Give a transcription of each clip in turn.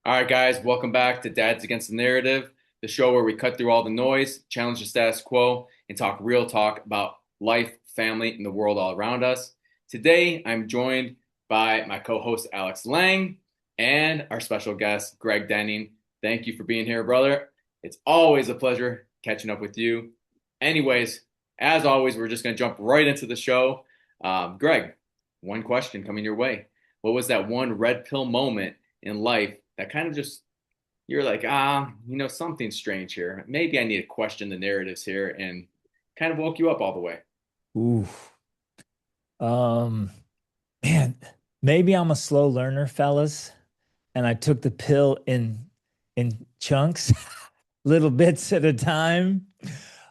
All right, guys, welcome back to Dads Against the Narrative, the show where we cut through all the noise, challenge the status quo, and talk real talk about life, family, and the world all around us. Today, I'm joined by my co host, Alex Lang, and our special guest, Greg Denning. Thank you for being here, brother. It's always a pleasure catching up with you. Anyways, as always, we're just going to jump right into the show. Greg, one question coming your way. What was that one red pill moment in life that kind of just you're like, something's strange here. Maybe I need to question the narratives here and kind of woke you up all the way. Ooh. Um, man, maybe I'm a slow learner, fellas, and I took the pill in chunks, little bits at a time.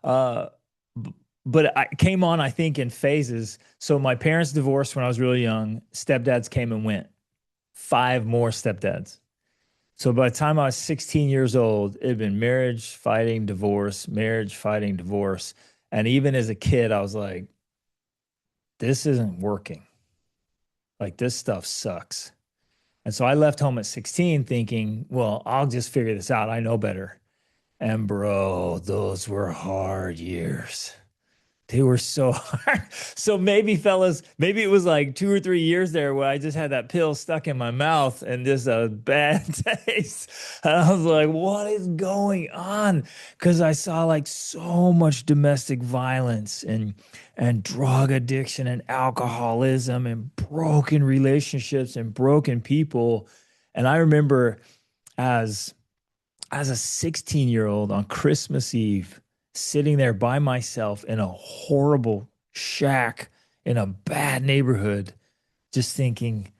Uh, but I came on, I think, in phases. So my parents divorced when I was really young. Stepdads came and went. Five more stepdads. So by the time I was 16 years old, it had been marriage, fighting, divorce, marriage, fighting, divorce. And even as a kid, I was like, this isn't working. Like this stuff sucks. And so I left home at 16 thinking, well, I'll just figure this out. I know better. And bro, those were hard years. They were so hard. So maybe, fellas, maybe it was like 2 or 3 years there where I just had that pill stuck in my mouth and just a bad taste. And I was like, what is going on? Because I saw like so much domestic violence and drug addiction and alcoholism and broken relationships and broken people. And I remember as as a 16-year-old on Christmas Eve, sitting there by myself in a horrible shack in a bad neighborhood, just thinking,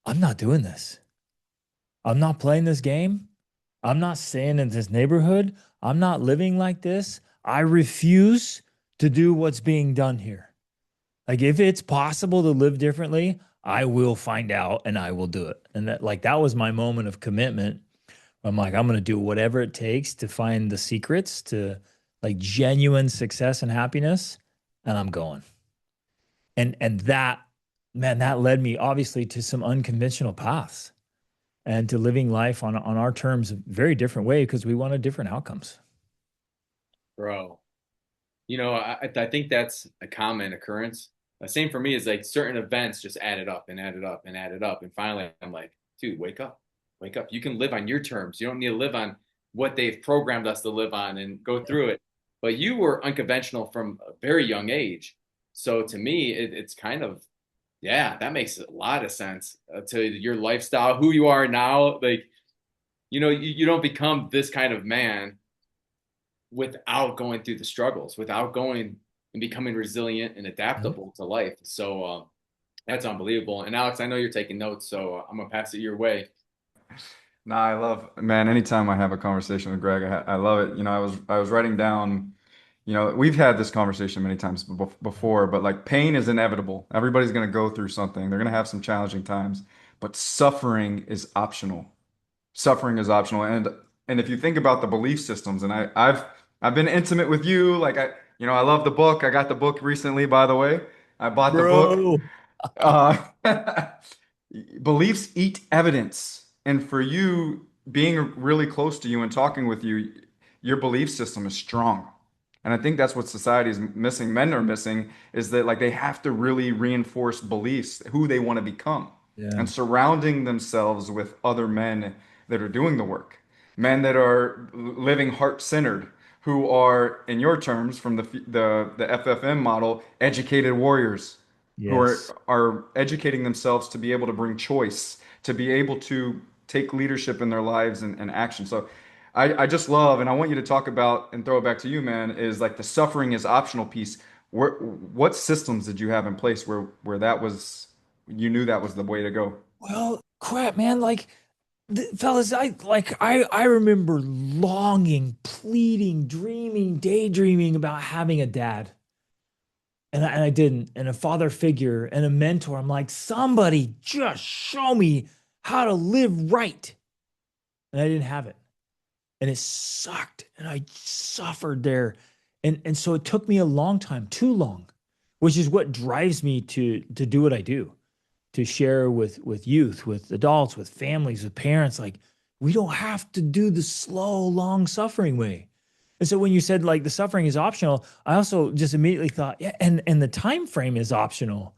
I'm not doing this. I'm not playing this game. I'm not staying in this neighborhood. I'm not living like this. I refuse to do what's being done here. Like, if it's possible to live differently, I will find out and I will do it. And that was my moment of commitment. I'm like, I'm going to do whatever it takes to find the secrets to like genuine success and happiness. And I'm going. And that, man, that led me obviously to some unconventional paths and to living life on our terms, a very different way because we wanted different outcomes. Bro, I think that's a common occurrence. Same for me is like certain events just added up and added up and added up. And finally, I'm like, dude, wake up, wake up. You can live on your terms. You don't need to live on what they've programmed us to live on and go through it. But you were unconventional from a very young age. So to me, it's kind of, yeah, that makes a lot of sense to your lifestyle, who you are now. Like, you don't become this kind of man without going through the struggles, without going and becoming resilient and Yep. adaptable to life. So that's unbelievable. And Alex, I know you're taking notes, so I'm gonna pass it your way. No, I love, man, anytime I have a conversation with Greg, I love it. I was writing down, we've had this conversation many times before, but like pain is inevitable. Everybody's going to go through something. They're going to have some challenging times, but suffering is optional. Suffering is optional. And if you think about the belief systems, and I've been intimate with you, like I love the book. I got the book recently, by the way. I bought the book. Bro. Uh, Beliefs eat evidence. And for you, being really close to you and talking with you, your belief system is strong. And I think that's what society is missing, men are missing, is that like they have to really reinforce beliefs, who they want to become, Yeah. and surrounding themselves with other men that are doing the work, men that are living heart-centered, who are, in your terms, from the FFM model, educated warriors who Yes. are educating themselves to be able to bring choice, to be able to take leadership in their lives and action. So I just love, and I want you to talk about and throw it back to you, man, is like the suffering is optional piece. What systems did you have in place where that was, you knew that was the way to go? Well, crap, man. Like, fellas, I remember longing, pleading, dreaming, daydreaming about having a dad. And I didn't. And a father figure and a mentor. I'm like, somebody just show me how to live right. And I didn't have it. And it sucked. And I suffered there. And so it took me a long time, too long, which is what drives me to do what I do. to share with youth, with adults, with families, with parents. Like, we don't have to do the slow, long suffering way. And so when you said like the suffering is optional, I also just immediately thought, yeah, and the time frame is optional.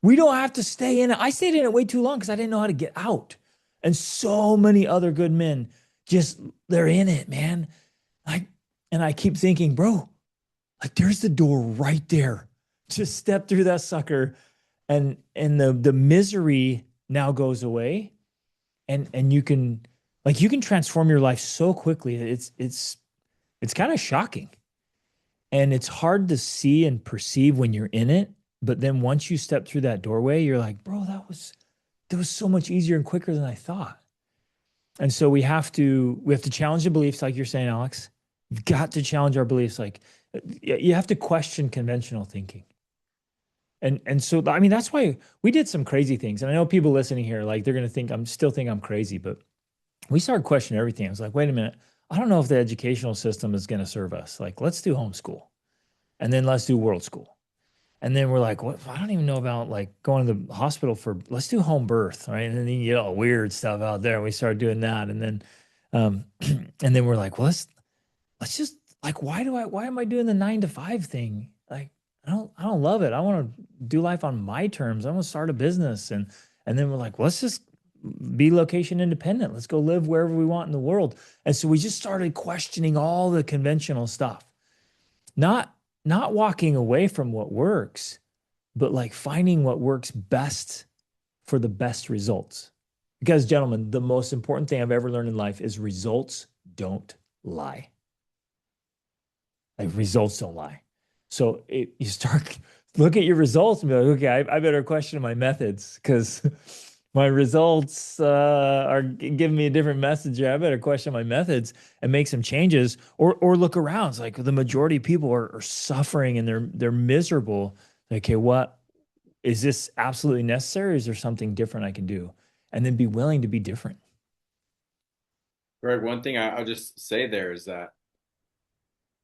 We don't have to stay in it. I stayed in it way too long because I didn't know how to get out. And so many other good men just they're in it, man. I and I keep thinking, bro, like there's the door right there. Just step through that sucker, and the misery now goes away, and you can transform your life so quickly. It's kind of shocking. And it's hard to see and perceive when you're in it. But then once you step through that doorway, you're like, bro, that was so much easier and quicker than I thought. And so we have to challenge the beliefs, like you're saying, Alex. You've got to challenge our beliefs. Like you have to question conventional thinking. And so I mean that's why we did some crazy things. And I know people listening here, like they're gonna think I'm crazy, but we started questioning everything. I was like, wait a minute, I don't know if the educational system is gonna serve us. Like, let's do homeschool and then let's do world school. And then we're like, what? I don't even know about like going to the hospital let's do home birth, right? And then you get all weird stuff out there. And we started doing that. And then, and then we're like, well, let's just like, why am I doing the 9 to 5 thing? Like, I don't love it. I want to do life on my terms. I want to start a business. And then we're like, well, let's just be location independent. Let's go live wherever we want in the world. And so we just started questioning all the conventional stuff. Not not walking away from what works, but like finding what works best for the best results. Because, gentlemen, the most important thing I've ever learned in life is results don't lie. Like, results don't lie. So you start look at your results and be like, okay, I better question my methods because my results are giving me a different message. I better question my methods and make some changes, or look around. It's like the majority of people are suffering and they're miserable. Okay, what is this absolutely necessary? Or is there something different I can do? And then be willing to be different. Greg, one thing I'll just say there is that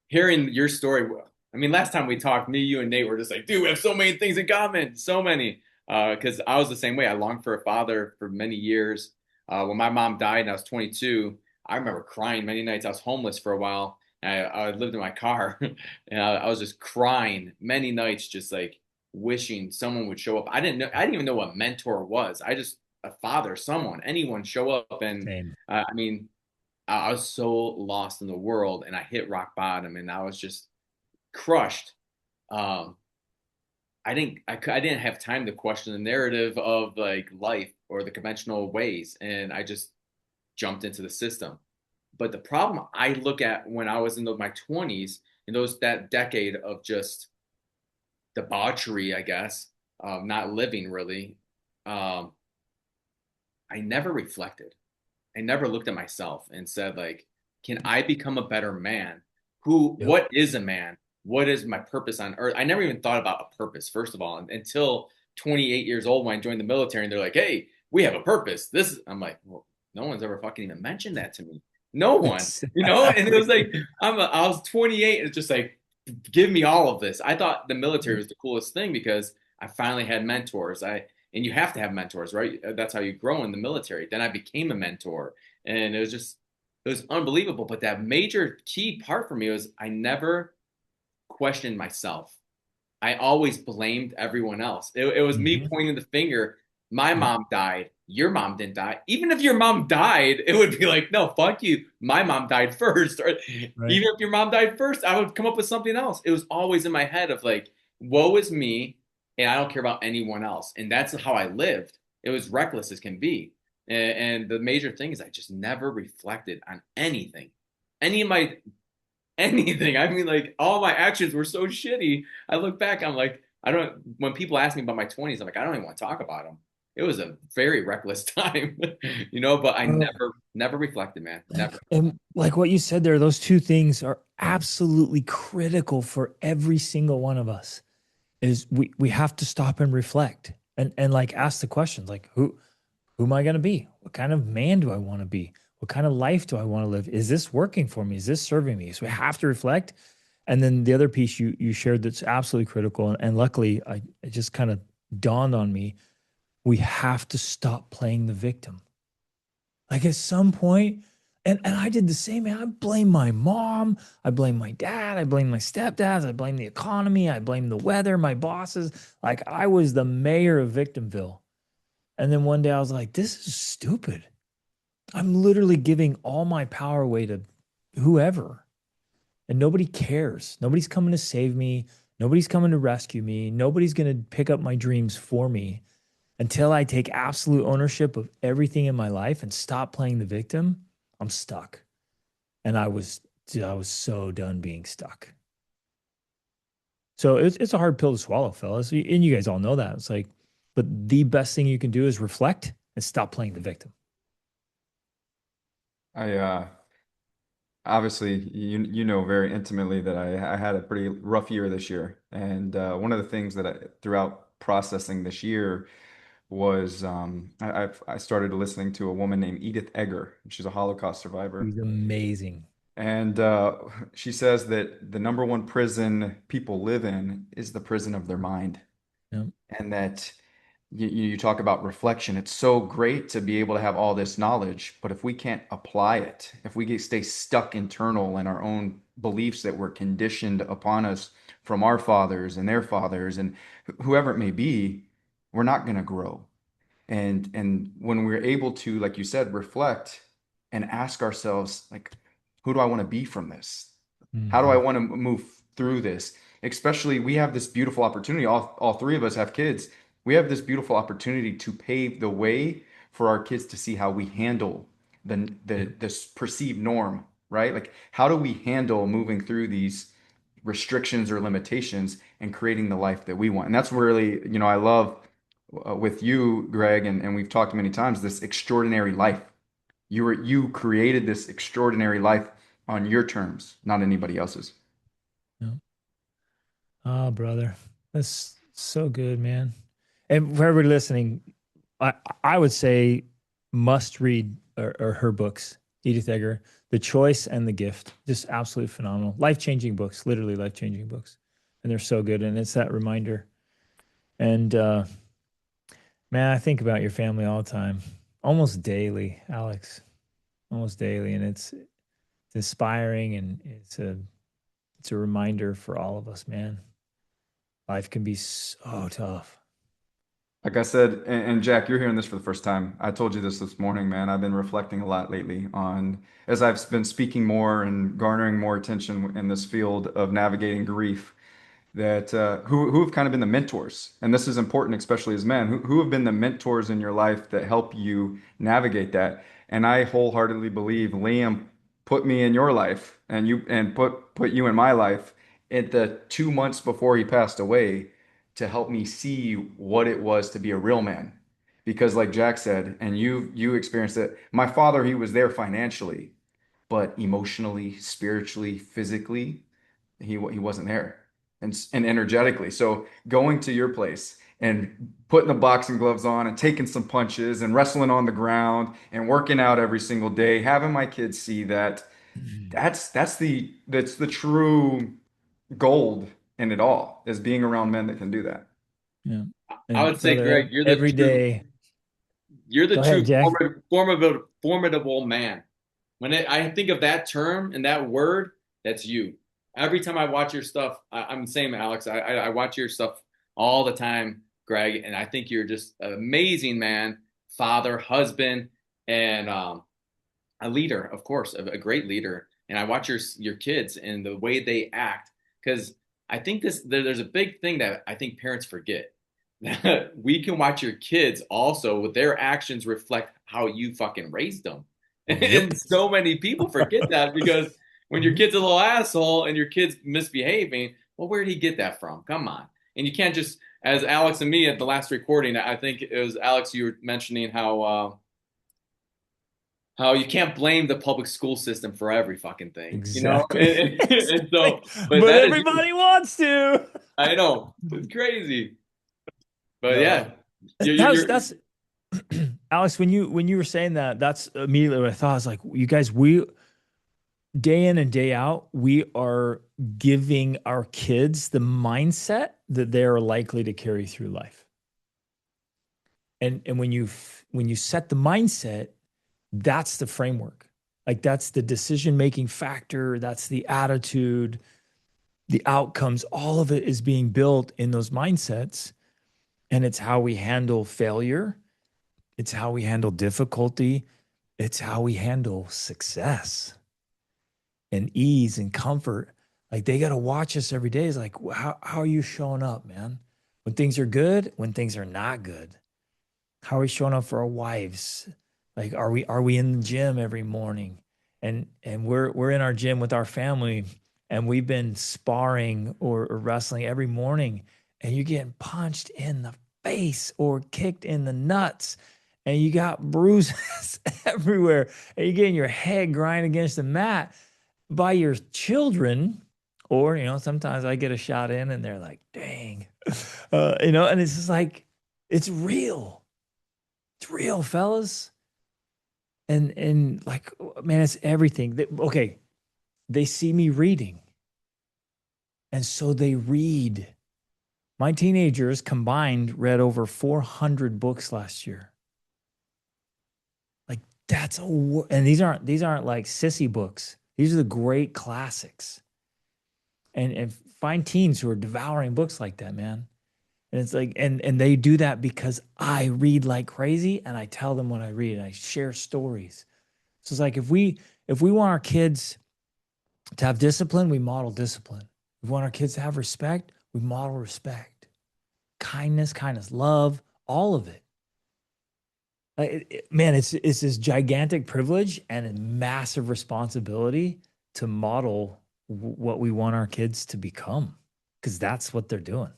hearing your story, I mean, last time we talked, me, you, and Nate were just like, dude, we have so many things in common, so many. Because I was the same way. I longed for a father for many years. When my mom died and I was 22, I remember crying many nights. I was homeless for a while. And I lived in my car, and I was just crying many nights, just like wishing someone would show up. I didn't even know what mentor was. I just a father, someone, anyone show up, and Same. I mean, I was so lost in the world, and I hit rock bottom, and I was just crushed. Um, I didn't have time to question the narrative of like life or the conventional ways, and I just jumped into the system. But the problem I look at when I was in my 20s, in that decade of just debauchery, I guess, not living really, um, I never reflected. I never looked at myself and said, like, can I become a better man? Yep. What is a man? What is my purpose on earth? I never even thought about a purpose, first of all, until 28 years old when I joined the military, and they're like, hey, we have a purpose. I'm like, well, no one's ever fucking even mentioned that to me. No one, and it was like, Exactly. I was 28, and it's just like, give me all of this. I thought the military was the coolest thing because I finally had mentors. And you have to have mentors, right? That's how you grow in the military. Then I became a mentor, and it was unbelievable. But that major key part for me was I never questioned myself. I always blamed everyone else. It was me Mhm. pointing the finger. My Yep. mom died. Your mom didn't die. Even if your mom died, it would be like, no, fuck you. My mom died first. Or Right. even if your mom died first, I would come up with something else. It was always in my head of like, woe is me, and I don't care about anyone else. And that's how I lived. It was reckless as can be. And the major thing is I just never reflected on anything. Any of my anything. I mean, like all my actions were so shitty. I look back, I'm like, I don't. When people ask me about my 20s, I'm like, I don't even want to talk about them. It was a very reckless time, But I Bro, never reflected, man. Never. and like what you said there, those two things are absolutely critical for every single one of us. Is we have to stop and reflect and like ask the questions like who am I going to be? What kind of man do I want to be? What kind of life do I want to live? Is this working for me? Is this serving me? So we have to reflect. And then the other piece you shared that's absolutely critical, and luckily it just kind of dawned on me. we have to stop playing the victim. Like at some point, and I did the same, man. I blame my mom, I blame my dad, I blame my stepdads, I blame the economy, I blame the weather, my bosses. Like I was the mayor of Victimville. And then one day I was like, this is stupid. I'm literally giving all my power away to whoever. And nobody cares. Nobody's coming to save me. Nobody's coming to rescue me. Nobody's going to pick up my dreams for me until I take absolute ownership of everything in my life and stop playing the victim. I'm stuck. And I was so done being stuck. So it's a hard pill to swallow, fellas. And you guys all know that. It's like, but the best thing you can do is reflect and stop playing the victim. I obviously you know very intimately that I had a pretty rough year this year, and one of the things that throughout processing this year was I started listening to a woman named Edith Egger. She's a Holocaust survivor, He's amazing. and she says that the number one prison people live in is the prison of their mind, Yep. and that you talk about reflection. It's so great to be able to have all this knowledge, but if we can't apply it, if we stay stuck internal in our own beliefs that were conditioned upon us from our fathers and their fathers and whoever it may be, we're not going to grow. And when we're able to, like you said, reflect and ask ourselves, like, who do I want to be from this? How do I Mhm. want to move through this? Especially, we have this beautiful opportunity. All three of us have kids. We have this beautiful opportunity to pave the way for our kids to see how we handle Yep. this perceived norm, right? Like, how do we handle moving through these restrictions or limitations and creating the life that we want? And that's really, I love with you, Greg, and we've talked many times, this extraordinary life. You created this extraordinary life on your terms, not anybody else's. Yep. Oh, brother. That's so good, man. And for everybody listening, I I would say must read or her books, Edith Egger, The Choice and The Gift. Just absolutely phenomenal. Life-changing books, literally life-changing books. And they're so good. And it's that reminder. And man, I think about your family all the time, almost daily, Alex, almost daily. And it's inspiring and it's a reminder for all of us, man. Life can be so tough. Like I said, and Jack, you're hearing this for the first time. I told you this morning, man. I've been reflecting a lot lately on, as I've been speaking more and garnering more attention in this field of navigating grief, that who have kind of been the mentors, and this is important, especially as men, who have been the mentors in your life that help you navigate that. And I wholeheartedly believe Liam put me in your life, and put you in my life at the 2 months before he passed away to help me see what it was to be a real man. Because, like Jack said, and you experienced it. My father, he was there financially, but emotionally, spiritually, physically, he wasn't there, and energetically. So going to your place and putting the boxing gloves on and taking some punches and wrestling on the ground and working out every single day, having my kids see that that's the true gold in it all, is being around men that can do that. Yeah. I And would say, brother, Greg, every day. you're the Go ahead, true Jack. formidable man. I think of that term and that word, that's you. Every time I watch your stuff, I'm the same, Alex. I watch your stuff all the time, Greg, and I think you're just an amazing man, father, husband, and a leader, of course, a great leader. And I watch your kids and the way they act, because I think there's a big thing that I think parents forget. We can watch your kids also with their actions reflect how you fucking raised them. Yep. And so many people forget that because when your kid's a little asshole and your kid's misbehaving, well, where did he get that from? Come on. And you can't just, as Alex and me at the last recording, I think it was Alex, you were mentioning how you can't blame the public school system for every fucking thing, you know? Exactly. And Exactly. so, but But that is you. everybody wants to. I know. It's crazy. But yeah, No. you're That's Alex, when you were saying that, that's immediately what I thought. I was like, you guys, we day in and day out, we are giving our kids the mindset that they are likely to carry through life. And when you set the mindset, that's the framework. Like that's the decision making factor, that's the attitude, the outcomes, all of it is being built in those mindsets. And it's how we handle failure, it's how we handle difficulty, it's how we handle success and ease and comfort. Like they got to watch us every day. It's like, how are you showing up, man? When things are good, when things are not good? How are we showing up for our wives? Like, are we in the gym every morning? And we're in our gym with our family, and we've been sparring or wrestling every morning, and you're getting punched in the face or kicked in the nuts, and you got bruises everywhere, and you're getting your head grind against the mat by your children. Or, sometimes I get a shot in and they're like, dang, and it's just like, it's real. It's real, fellas. And like, man, it's everything. Okay, they see me reading, and so they read. My teenagers combined read over 400 books last year. Like and these aren't like sissy books. These are the great classics. And find teens who are devouring books like that, man. And it's like, and they do that because I read like crazy and I tell them what I read and I share stories. So it's like if we want our kids to have discipline, we model discipline. If we want our kids to have respect, we model respect. Kindness, love, all of it. Man, it's this gigantic privilege and a massive responsibility to model what we want our kids to become, because that's what they're doing.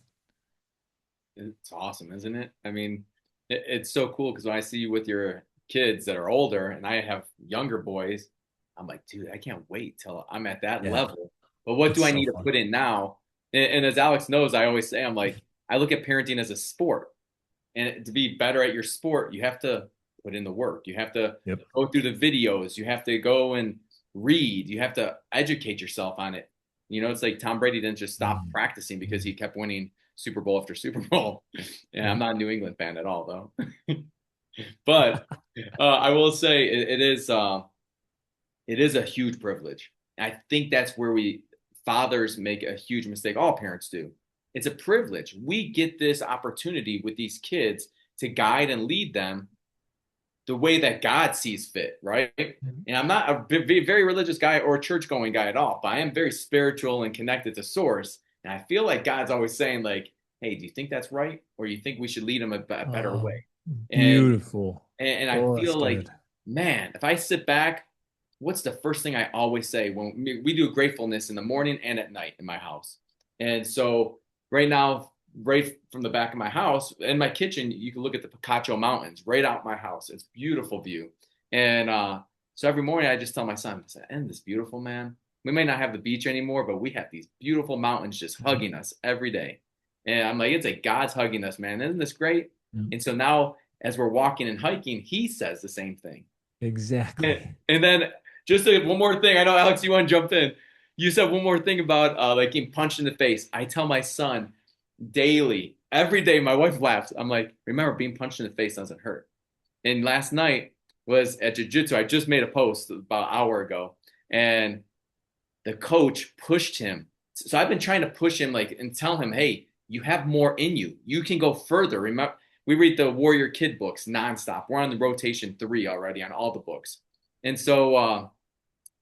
It's awesome, isn't it? I mean, it's so cool because when I see you with your kids that are older and I have younger boys, I'm like, dude, I can't wait till I'm at that Yeah, level. But what it's do I so need to fun. put in now? And as Alex knows, I always say, I'm like, I look at parenting as a sport. And to be better at your sport, you have to put in the work. You have to Yep. go through the videos. You have to go and read. You have to educate yourself on it. It's like Tom Brady didn't just stop Mhm. practicing because he kept winning Super Bowl after Super Bowl. Yeah, I'm Yep. not a New England fan at all, though. But I will say it is a huge privilege. I think that's where we fathers make a huge mistake. All parents do. It's a privilege. We get this opportunity with these kids to guide and lead them the way that God sees fit, right? And I'm not a very religious guy or a church going guy at all, but I am very spiritual and connected to source. And I feel like God's always saying, like, hey, do you think that's right? Or you think we should lead them a better way? Oh, And beautiful. and I Oh, that's feel like, good. man, if I sit back, what's the first thing I always say when we do gratefulness in the morning and at night in my house? And so right now, right from the back of my house, in my kitchen, you can look at the Picacho Mountains right out my house. It's a beautiful view. And so every morning I just tell my son, I said, "Isn't this beautiful, man? We may not have the beach anymore, but we have these beautiful mountains just hugging us every day." And I'm like, it's like God's hugging us, man. Isn't this great? Yep. And so now as we're walking and hiking, he says the same thing. And, Exactly. and then just one more thing. I know, Alex, you want to jump in. You said one more thing about like getting punched in the face. I tell my son daily, every day, my wife laughs. I'm like, remember, being punched in the face doesn't hurt. And last night was at jiu-jitsu. I just made a post about an hour ago, and the coach pushed him. So I've been trying to push him like and tell him, hey, you have more in you. You can go further. Remember, we read the Warrior Kid books nonstop. We're on the rotation 3 already on all the books. And so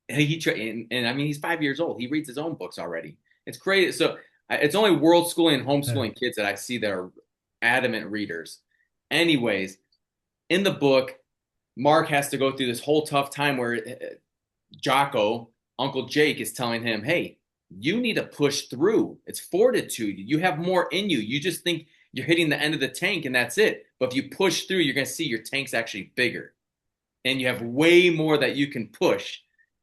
and I mean he's 5 years old. He reads his own books already. It's crazy. So it's only world schooling and Yeah. homeschooling kids that I see that are adamant readers. Anyways, in the book, Mark has to go through this whole tough time where Jocko, Uncle Jake, is telling him, hey, you need to push through. It's fortitude. You have more in you. You just think you're hitting the end of the tank and that's it. But if you push through, you're going to see your tank's actually bigger and you have way more that you can push.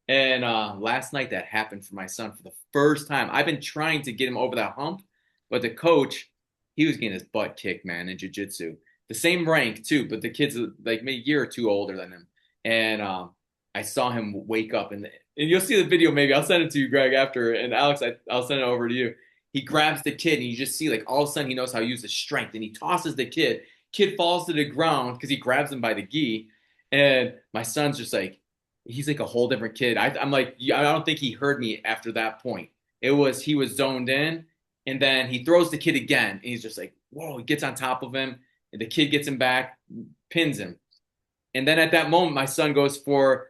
And last night that happened for my son for the first time. I've been trying to get him over that hump, but the coach, he was getting his butt kicked, man, in jiu-jitsu. The same rank too, but the kid's like maybe a year or two older than him. And I saw him wake up, and you'll see the video. Maybe I'll send it to you, Greg, after. And Alex, I'll send it over to you. He grabs the kid, and you just see like all of a sudden he knows how to use his strength, and he tosses the kid. kid falls to the ground because he grabs him by the gi, and my son's just like, he's like a whole different kid. I'm like, I don't think he heard me after that point. He was zoned in, and then he throws the kid again, and he's just like, whoa, he gets on top of him, and the kid gets him back, pins him. And then at that moment, my son goes for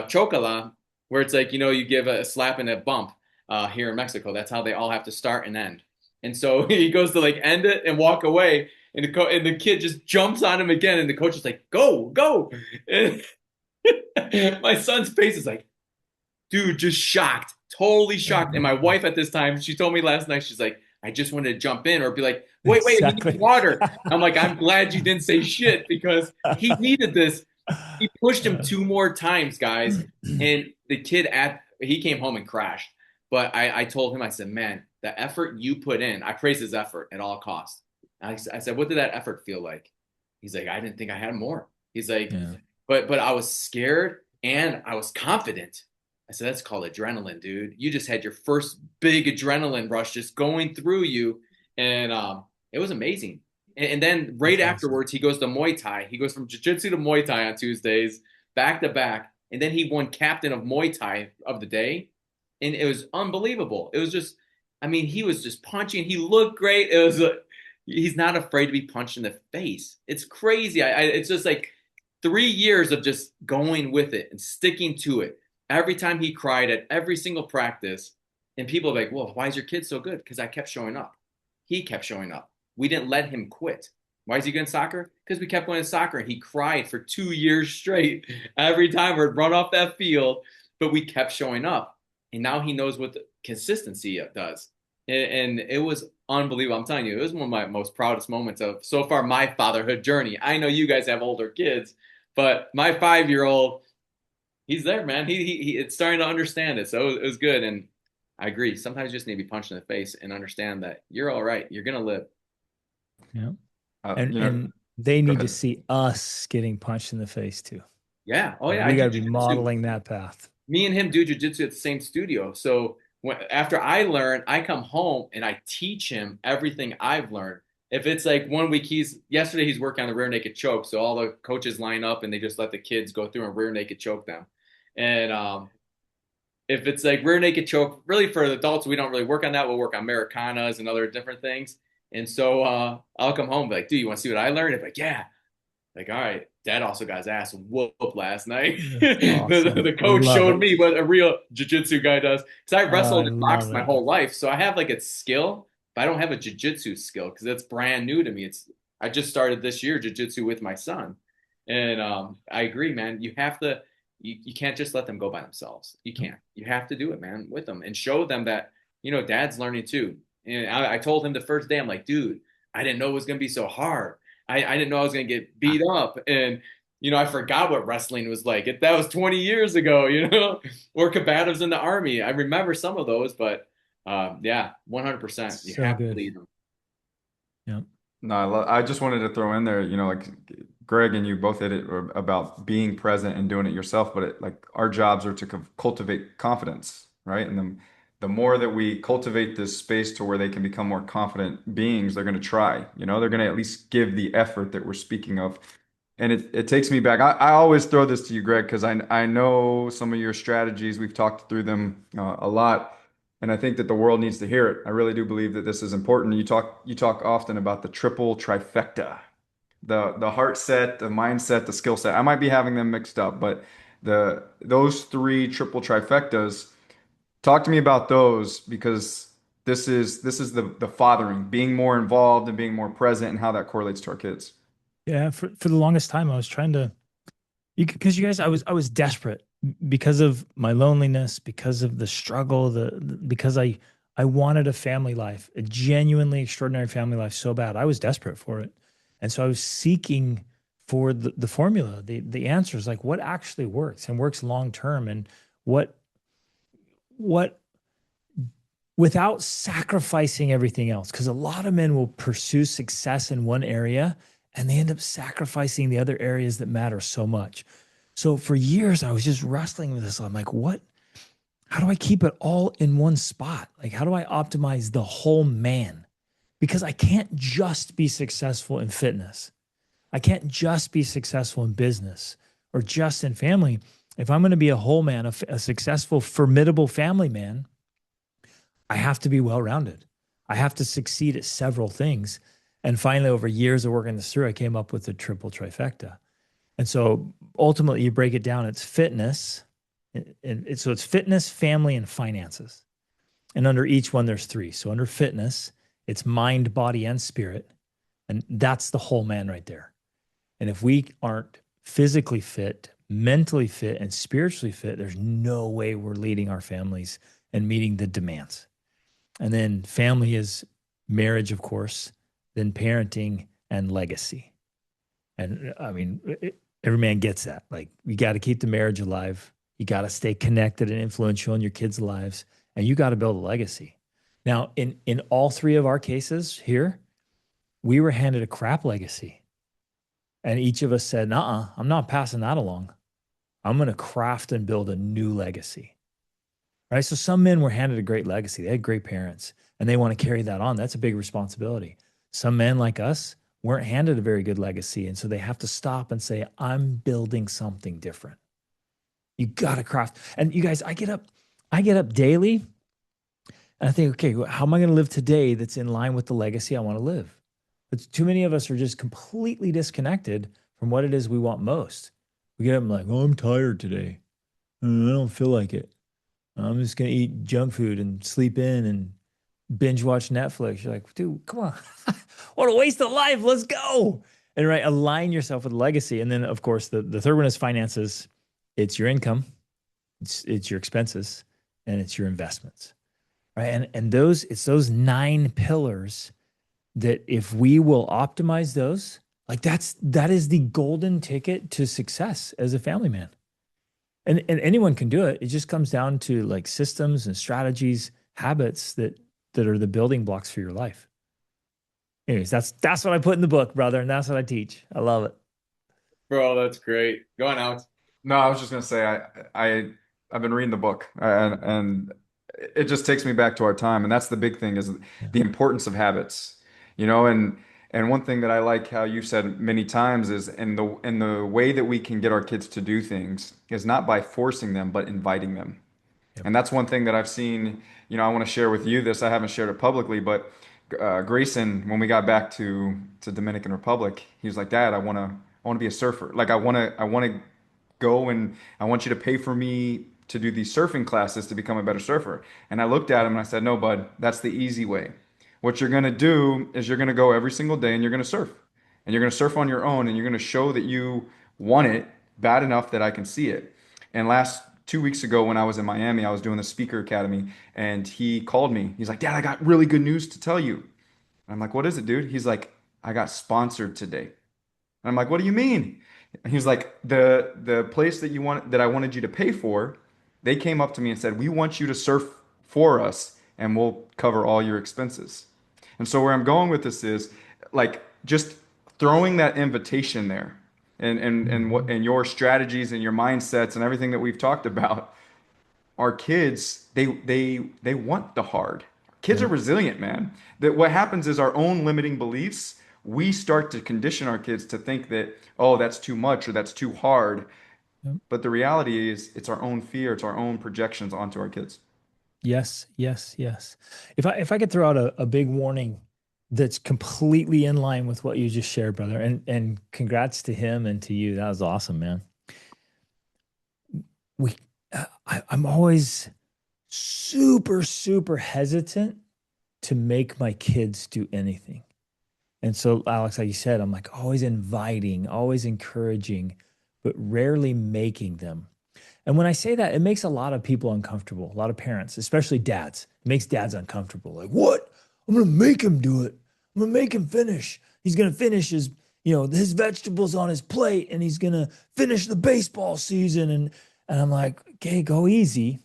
chocola, where it's like, you give a slap and a bump here in Mexico. That's how they all have to start and end. And so he goes to like end it and walk away. And the kid just jumps on him again. And the coach is like, go, go. And my son's face is like, dude, just shocked, totally shocked. And my wife at this time, she told me last night, she's like, I just wanted to jump in or be like, wait, he Exactly. needs water. I'm like, I'm glad you didn't say shit because he needed this. He pushed him 2 more times, guys. And the kid he came home and crashed. But I told him, I said, man, the effort you put in, I praise his effort at all costs. I said, what did that effort feel like? He's like, I didn't think I had more. He's like, Yeah. but I was scared and I was confident. I said, that's called adrenaline, dude. You just had your first big adrenaline rush just going through you. And it was amazing. And then right afterwards, he goes to Muay Thai. He goes from jiu-jitsu to Muay Thai on Tuesdays, back to back. And then he won captain of Muay Thai of the day. And it was unbelievable. It was just, I mean, he was just punching. He looked great. He's not afraid to be punched in the face. It's crazy. It's just like 3 years of just going with it and sticking to it. Every time he cried at every single practice, and people are like, well, why is your kid so good? Because I kept showing up. He kept showing up. We didn't let him quit. Why is he good in soccer? Because we kept going to soccer, and he cried for 2 years straight every time we'd run off that field, but we kept showing up. And now he knows what the consistency does. And it was unbelievable. I'm telling you, it was one of my most proudest moments of so far my fatherhood journey. I know you guys have older kids, but my 5-year-old, he's there, man. He it's starting to understand it. So it was good. And I agree. Sometimes you just need to be punched in the face and understand that you're all right. You're going to live. Yeah. You know, And they go need to ahead. see us getting punched in the face too. Yeah. Oh, Like, yeah. I we got do to be jiu-jitsu. modeling that path. Me and him do jiu-jitsu at the same studio. So after I learn, I come home and I teach him everything I've learned. If it's like one week, yesterday he's working on the rear naked choke. So all the coaches line up and they just let the kids go through and rear naked choke them. And if it's like rear naked choke, really for the adults, we don't really work on that. We'll work on Americanas and other different things. And so I'll come home and be like, dude, you want to see what I learned? It's like, yeah. Like, all right, dad also got his ass whooped last night. Awesome. The coach Love showed it. me what a real jiu-jitsu guy does. Because I I wrestled and boxed love my it. whole life. So I have like a skill, but I don't have a jiu-jitsu skill because it's brand new to me. I just started this year jiu-jitsu with my son. And I agree, man. You have to, you can't just let them go by themselves. You can't. You have to do it, man, with them and show them that, dad's learning too. And I told him the first day, I'm like, dude, I didn't know it was going to be so hard. I didn't know I was going to get beat up. And, I forgot what wrestling was like. That was 20 years ago, or combatives in the army. I remember some of those, but yeah, 100%. You So have to good. lead them. Yeah. No, I just wanted to throw in there, like Greg and you both hit it about being present and doing it yourself, but like our jobs are to cultivate confidence, right? And the more that we cultivate this space to where they can become more confident beings, they're going to try, they're going to at least give the effort that we're speaking of. And it takes me back. I always throw this to you, Greg, because I know some of your strategies. We've talked through them a lot. And I think that the world needs to hear it. I really do believe that this is important. You talk often about the triple trifecta, the heart set, the mindset, the skill set. I might be having them mixed up, but those three triple trifectas, talk to me about those because this is the fathering, being more involved and being more present and how that correlates to our kids. Yeah. For the longest time, I was trying to, because you guys, I was desperate because of my loneliness, because of the struggle, because I wanted a family life, a genuinely extraordinary family life so bad. I was desperate for it. And so I was seeking for the formula, the answers, like what actually works and works long term, and what without sacrificing everything else. Because a lot of men will pursue success in one area and they end up sacrificing the other areas that matter so much. So for years, I was just wrestling with this. I'm like, how do I keep it all in one spot? Like, how do I optimize the whole man? Because I can't just be successful in fitness. I can't just be successful in business or just in family. If I'm going to be a whole man, a successful, formidable family man, I have to be well rounded. I have to succeed at several things. And finally, over years of working this through, I came up with the triple trifecta. And so ultimately, you break it down, it's fitness. So it's fitness, family, and finances. And under each one, there's three. So under fitness, it's mind, body, and spirit. And that's the whole man right there. And if we aren't physically fit, mentally fit, and spiritually fit, there's no way we're leading our families and meeting the demands. And then family is marriage, of course, then parenting and legacy. And I mean, every man gets that. Like, you got to keep the marriage alive. You got to stay connected and influential in your kids' lives, and you got to build a legacy. Now, in all three of our cases here, we were handed a crap legacy. And each of us said, I'm not passing that along. I'm going to craft and build a new legacy. Right? So some men were handed a great legacy. They had great parents, and they want to carry that on. That's a big responsibility. Some men like us weren't handed a very good legacy, and so they have to stop and say, I'm building something different. You got to craft. And you guys, I get up daily, and I think, okay, how am I going to live today that's in line with the legacy I want to live? But too many of us are just completely disconnected from what it is we want most. We get up and like, oh, I'm tired today. I don't feel like it. I'm just going to eat junk food and sleep in and binge watch Netflix. You're like, dude, come on. What a waste of life. Let's go. And right, align yourself with legacy. And then, of course, the third one is finances. It's your income, it's your expenses, and it's your investments. Right. And it's those 9 pillars that if we will optimize those, like that is the golden ticket to success as a family man. And anyone can do it. It just comes down to like systems and strategies, habits that are the building blocks for your life. Anyways, that's what I put in the book, brother, and that's what I teach. I love it. Bro, that's great. Go on, Alex. No, I was just gonna say I've been reading the book, and it just takes me back to our time, and that's the big thing is Yeah. the importance of habits, you know, and one thing that I like how you said many times is in the way that we can get our kids to do things is not by forcing them, but inviting them. Yep. And that's one thing that I've seen, you know, I want to share with you this. I haven't shared it publicly, but Grayson, when we got back to Dominican Republic, he was like, Dad, I want to be a surfer. Like I want to go and I want you to pay for me to do these surfing classes to become a better surfer. And I looked at him and I said, no, bud, that's the easy way. What you're going to do is you're going to go every single day and you're going to surf. And you're going to surf on your own and you're going to show that you want it bad enough that I can see it. And last 2 weeks ago when I was in Miami, I was doing the speaker academy and he called me. He's like, Dad, I got really good news to tell you. I'm like, what is it, dude? He's like, I got sponsored today. And I'm like, what do you mean? And he was like, the place that I wanted you to pay for, they came up to me and said, we want you to surf for us and we'll cover all your expenses. And so where I'm going with this is like just throwing that invitation there and your strategies and your mindsets and everything that we've talked about our kids they want the hard. Kids are Yep. resilient, man. That what happens is our own limiting beliefs, we start to condition our kids to think that, oh, that's too much or that's too hard. Yep. But the reality is it's our own fear, it's our own projections onto our kids. Yes, yes, yes. If I could throw out a big warning that's completely in line with what you just shared, brother, and congrats to him and to you. That was awesome, man. We I'm always super, super hesitant to make my kids do anything. And so, Alex, like you said, I'm like always inviting, always encouraging, but rarely making them. And when I say that, it makes a lot of people uncomfortable, a lot of parents, especially dads. It makes dads uncomfortable. Like, what? I'm going to make him do it. I'm going to make him finish. He's going to finish his vegetables on his plate and he's going to finish the baseball season. And I'm like, okay, go easy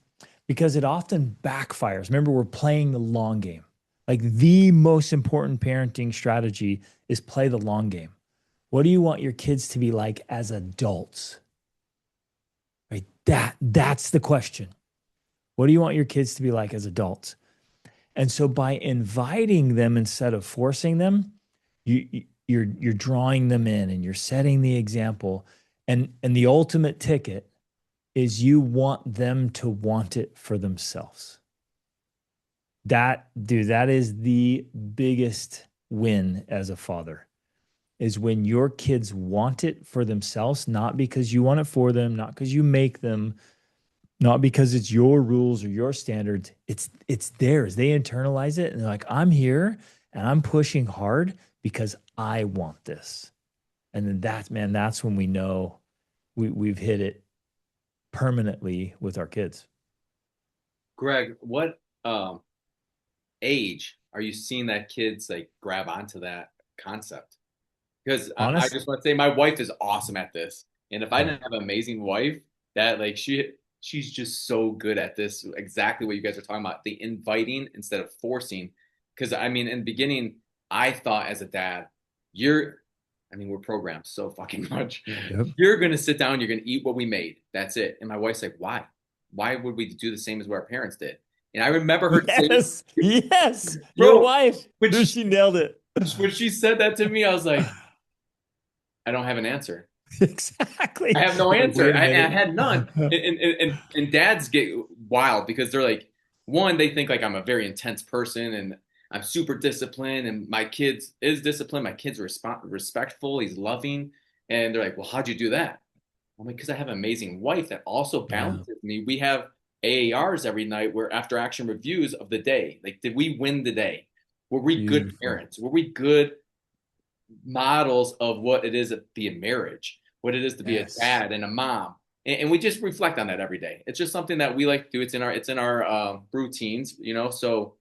because it often backfires. Remember, we're playing the long game. Like the most important parenting strategy is play the long game. What do you want your kids to be like as adults? Right? That's the question. What do you want your kids to be like as adults? And so by inviting them instead of forcing them, you're drawing them in and you're setting the example. And the ultimate ticket is you want them to want it for themselves. That, dude, that is the biggest win as a father, is when your kids want it for themselves, not because you want it for them, not because you make them, not because it's your rules or your standards. It's theirs. They internalize it and they're like, I'm here and I'm pushing hard because I want this. And then that's, man, that's when we know we've hit it permanently with our kids. Greg, what age are you seeing that kids like grab onto that concept? Because I Honest? just want to say my wife is awesome at this, and if I Yeah. didn't have an amazing wife, that like she's just so good at this, exactly what you guys are talking about, the inviting instead of forcing. Because I mean, in the beginning, I thought as a dad, you're, I mean, we're programmed so fucking much. Yep. You're gonna sit down, you're gonna eat what we made. That's it. And my wife's like, why? Why would we do the same as what our parents did? And I remember her saying, Yes. Yes. Your bro, wife. when Dude, she nailed it. when she said that to me, I was like, I don't have an answer. I Exactly. have no Like, answer. wait a I minute. had none. And dads get wild because they're like, one, they think like I'm a very intense person and I'm super disciplined, and my kids is disciplined. My kids are respectful. He's loving, and they're like, well, how'd you do that? I'm like, because I have an amazing wife that also Yeah. balances me. We have AARs every night where after action reviews of the day. Like, did we win the day? Were we good Beautiful. parents? Were we good models of what it is to be a marriage, what it is to be a Yes. dad and a mom? And we just reflect on that every day. It's just something that we like to do. It's in our routines, you know. So,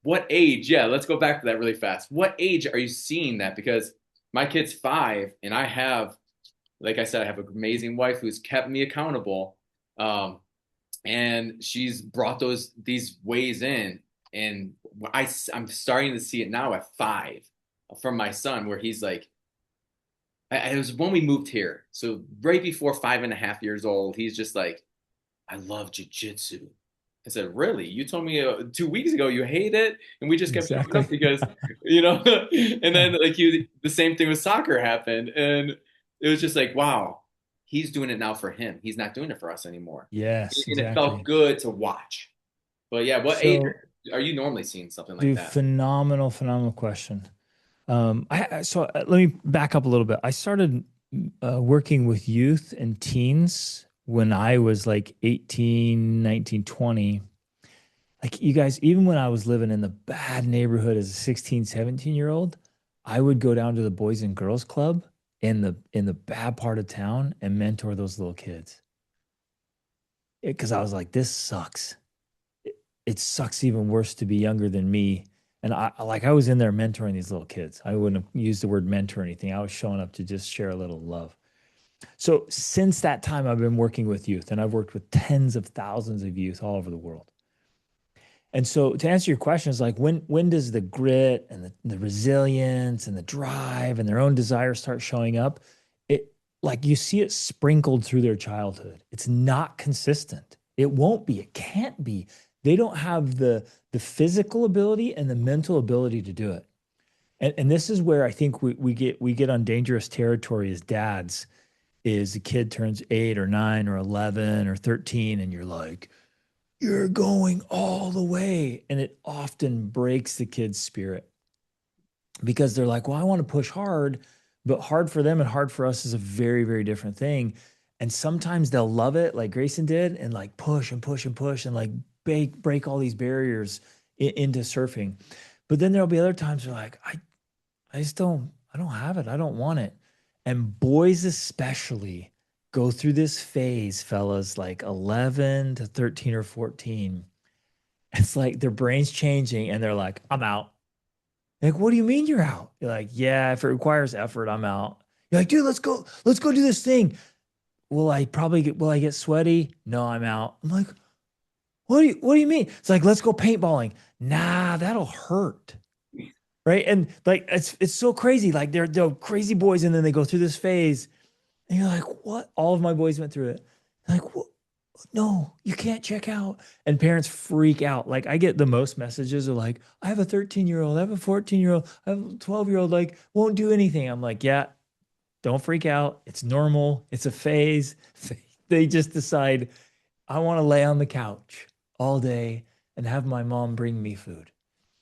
what age? Yeah, let's go back to that really fast. What age are you seeing that? Because my kid's 5, and I have, like I said, I have an amazing wife who's kept me accountable, and she's brought these ways in, and I'm starting to see it now at 5 from my son, where he's like, it was when we moved here, so right before 5.5 years old, he's just like, I love jujitsu. I said, really? You told me 2 weeks ago you hate it, and we just kept showing Exactly. up because, you know. And then like the same thing with soccer happened, and it was just like, wow, he's doing it now for him. He's not doing it for us anymore, Yes, and it felt exactly. good to watch. But yeah, what age So, are you normally seeing something like dude, that? phenomenal, phenomenal question. Let me back up a little bit. I started working with youth and teens when I was like 18, 19, 20. Like, you guys, even when I was living in the bad neighborhood as a 16, 17-year-old, I would go down to the Boys and Girls Club in the bad part of town and mentor those little kids. Because I was like, this sucks. It sucks even worse to be younger than me. And I was in there mentoring these little kids. I wouldn't have used the word mentor or anything. I was showing up to just share a little love. So since that time, I've been working with youth, and I've worked with tens of thousands of youth all over the world. And so to answer your question, is like, when does the grit and the resilience and the drive and their own desire start showing up? It, like, you see it sprinkled through their childhood. It's not consistent. It won't be. It can't be. They don't have the physical ability and the mental ability to do it. And this is where I think we get on dangerous territory as dads. Is a kid turns 8 or 9 or 11 or 13, and you're like, you're going all the way. And it often breaks the kid's spirit because they're like, well, I want to push hard, but hard for them and hard for us is a very, very different thing. And sometimes they'll love it like Grayson did and like push and push and push and like break all these barriers into surfing. But then there'll be other times they're like, I just I don't have it. I don't want it. And boys especially go through this phase, fellas, like 11 to 13 or 14. It's like their brain's changing and they're like, I'm out. Like, what do you mean you're out? You're like, yeah, if it requires effort, I'm out. You're like, dude, let's go do this thing. Will I get sweaty? No, I'm out. I'm like, what do you mean? It's like, let's go paintballing. Nah, that'll hurt. Right. And like, it's so crazy. Like, they're crazy boys. And then they go through this phase and you're like, what? All of my boys went through it. Like, what? No, you can't check out. And parents freak out. Like I get the most messages are like, I have a 13-year-old, I have a 14-year-old, I have a 12-year-old, like won't do anything. I'm like, yeah, don't freak out. It's normal. It's a phase. They just decide, I want to lay on the couch all day and have my mom bring me food,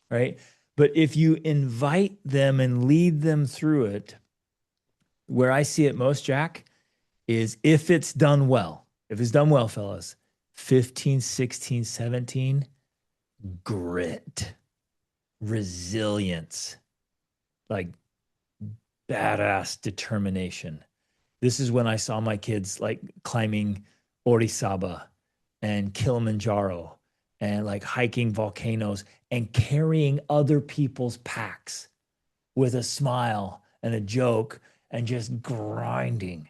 right? But if you invite them and lead them through it, where I see it most, Jack, is if it's done well. If it's done well, fellas, 15, 16, 17, grit, resilience, like badass determination. This is when I saw my kids like climbing Orizaba and Kilimanjaro and like hiking volcanoes and carrying other people's packs with a smile and a joke and just grinding